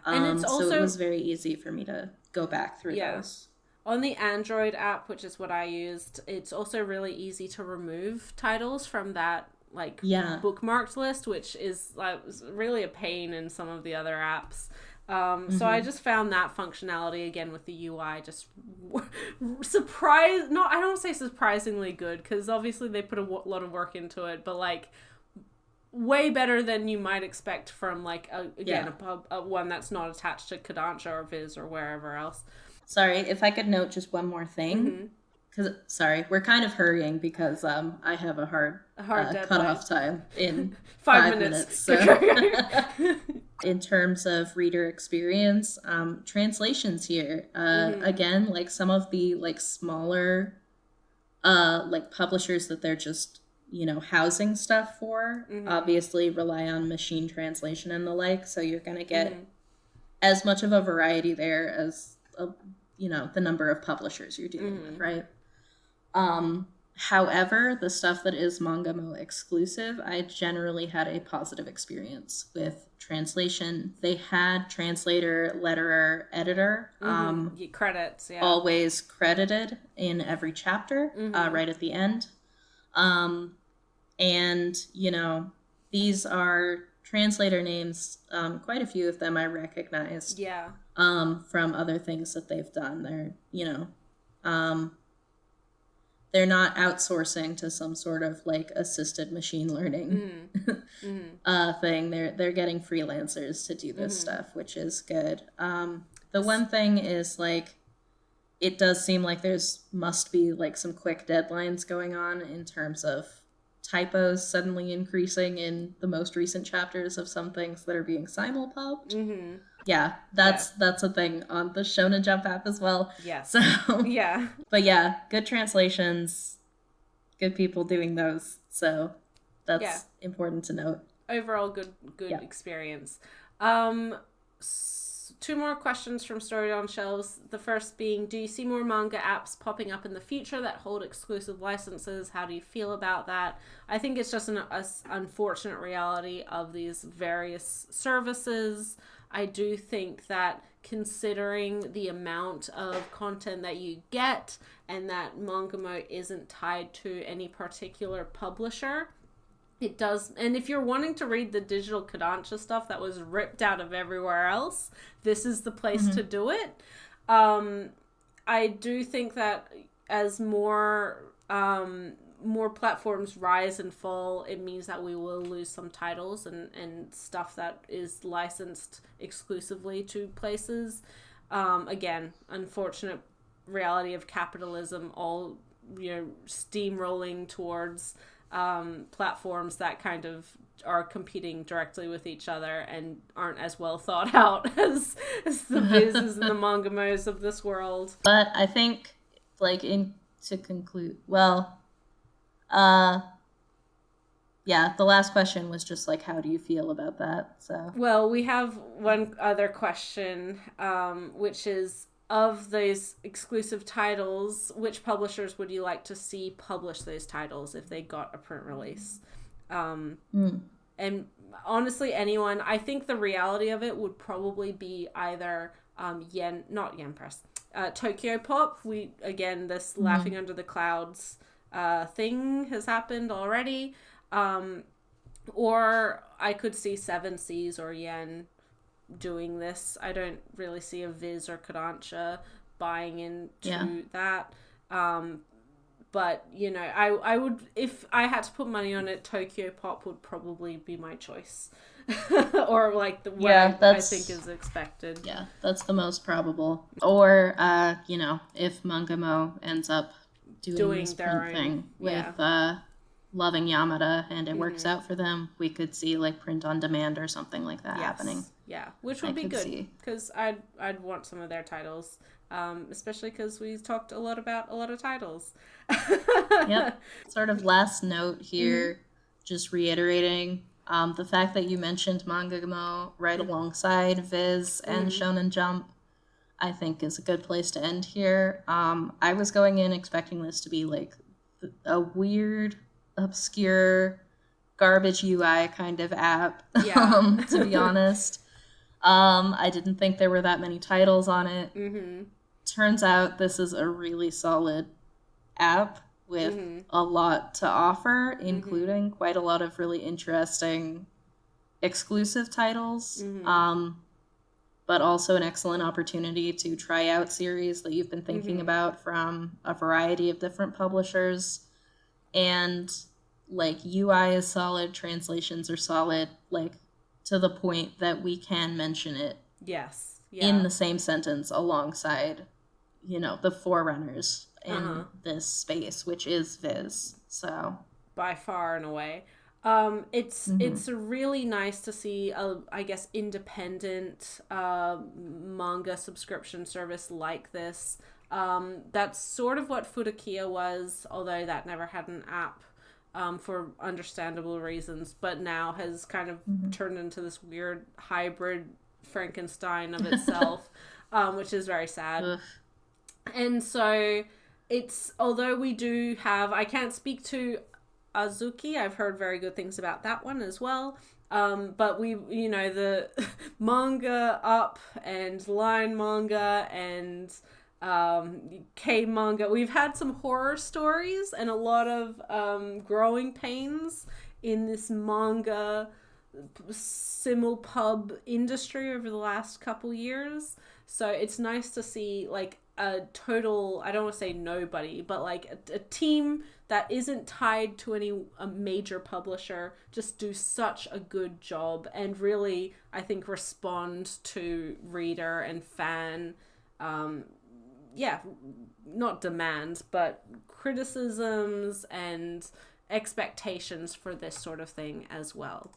And it's also so it was very easy for me to go back through those. On the Android app, which is what I used, it's also really easy to remove titles from that like bookmarked list, which is like really a pain in some of the other apps. So I just found that functionality again with the UI just I don't say surprisingly good, because obviously they put a lot of work into it, but like way better than you might expect from like a one that's not attached to Kodansha or Viz or wherever else. Sorry, if I could note just one more thing. Because, sorry, we're kind of hurrying because I have a hard cutoff time in 5 minutes. So. In terms of reader experience, translations here. Again, like some of the like smaller like publishers that they're just, housing stuff for, obviously rely on machine translation and the like. So you're going to get as much of a variety there as, the number of publishers you're dealing with, right? However, the stuff that is Mangamo-exclusive, I generally had a positive experience with translation. They had translator, letterer, editor, credits, always credited in every chapter, right at the end. And, these are translator names, quite a few of them I recognized. From other things that they've done. They're not outsourcing to some sort of like assisted machine learning thing. They're getting freelancers to do this stuff, which is good. The one thing is like, it does seem like must be like some quick deadlines going on in terms of typos suddenly increasing in the most recent chapters of some things that are being simulpubbed. Yeah, that's a thing on the Shonen Jump app as well. Yeah. So but yeah, good translations, good people doing those. So that's important to note. Overall, good experience. 2 more questions from Story on Shelves. The first being, do you see more manga apps popping up in the future that hold exclusive licenses? How do you feel about that? I think it's just an unfortunate reality of these various services. I do think that considering the amount of content that you get and that Mangamo isn't tied to any particular publisher, it does. And if you're wanting to read the digital Kodansha stuff that was ripped out of everywhere else, this is the place to do it. I do think that as more platforms rise and fall, it means that we will lose some titles and stuff that is licensed exclusively to places. Again, unfortunate reality of capitalism, all steamrolling towards platforms that kind of are competing directly with each other and aren't as well thought out as the Viz's and the Mangamos of this world. But I think, to conclude, the last question was just like, how do you feel about that? So, well, we have one other question, which is, of those exclusive titles, which publishers would you like to see publish those titles if they got a print release? And honestly, anyone. I think the reality of it would probably be either not Yen Press, Tokyo Pop. This Laughing Under the Clouds thing has happened already. Or I could see 7 Seas or Yen doing this. I don't really see a Viz or Kodansha buying into that. But, I would, if I had to put money on it, Tokyo Pop would probably be my choice. Or like what I think is expected. Yeah, that's the most probable. Or, if Mangamo ends up doing this print thing with Loving Yamada and it works out for them, we could see like print on demand or something like that happening. Yeah, which would be good, because I'd want some of their titles, especially because we talked a lot about a lot of titles. Yep. Sort of last note here, just reiterating, the fact that you mentioned Mangamo right alongside Viz and Shonen Jump, I think is a good place to end here. I was going in expecting this to be like a weird, obscure, garbage UI kind of app, to be honest. I didn't think there were that many titles on it. turns out this is a really solid app with a lot to offer, including quite a lot of really interesting exclusive titles, but also an excellent opportunity to try out series that you've been thinking about from a variety of different publishers. And like UI is solid, translations are solid, like to the point that we can mention it in the same sentence alongside, you know, the forerunners in this space, which is Viz. So by far and away. It's really nice to see a, I guess, independent manga subscription service like this. That's sort of what Furukiya was, although that never had an app for understandable reasons, but now has kind of turned into this weird hybrid Frankenstein of itself, which is very sad. Ugh. And so it's, although we do have, I can't speak to Azuki, I've heard very good things about that one as well. But we, you know, the manga up and line manga and K manga, we've had some horror stories and a lot of growing pains in this manga simulpub industry over the last couple years. So it's nice to see like a total, I don't want to say nobody, but like a team that isn't tied to a major publisher just do such a good job and really, I think, respond to reader and fan, not demands, but criticisms and expectations for this sort of thing as well.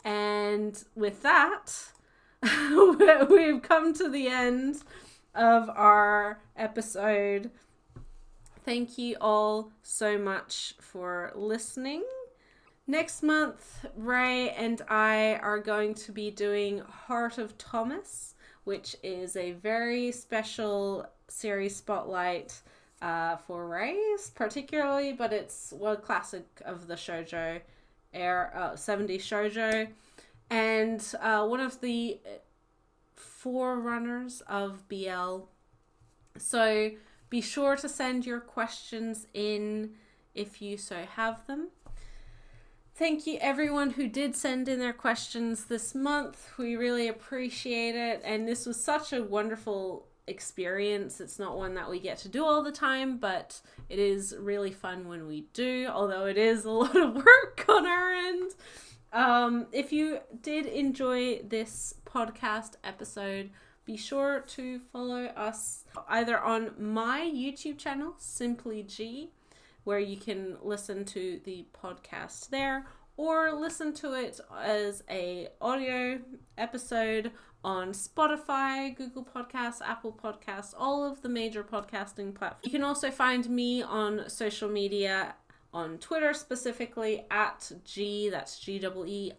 And with that, we've come to the end of our episode. Thank you all so much for listening. Next month, Ray and I are going to be doing Heart of Thomas, which is a very special series spotlight for Ray's particularly, but it's a classic of the shoujo era, 70s shoujo, and one of the forerunners of BL. So be sure to send your questions in if you so have them. Thank you everyone who did send in their questions this month. We really appreciate it, and this was such a wonderful experience. It's not one that we get to do all the time, but it is really fun when we do, although it is a lot of work on our end. If you did enjoy this podcast episode, be sure to follow us either on my YouTube channel, Simply G, where you can listen to the podcast there, or listen to it as a audio episode on Spotify, Google Podcasts, Apple Podcasts, all of the major podcasting platforms. You can also find me on social media, on Twitter specifically, at that's GEE_reads.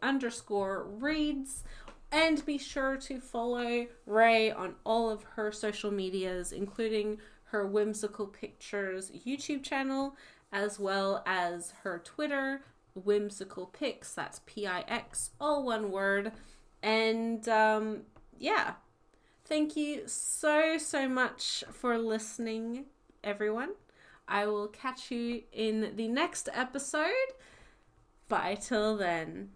And be sure to follow Ray on all of her social medias, including her Whimsical Pictures YouTube channel, as well as her Twitter, Whimsical Pics, that's PIX, all one word. And thank you so much for listening, everyone. I will catch you in the next episode. Bye till then.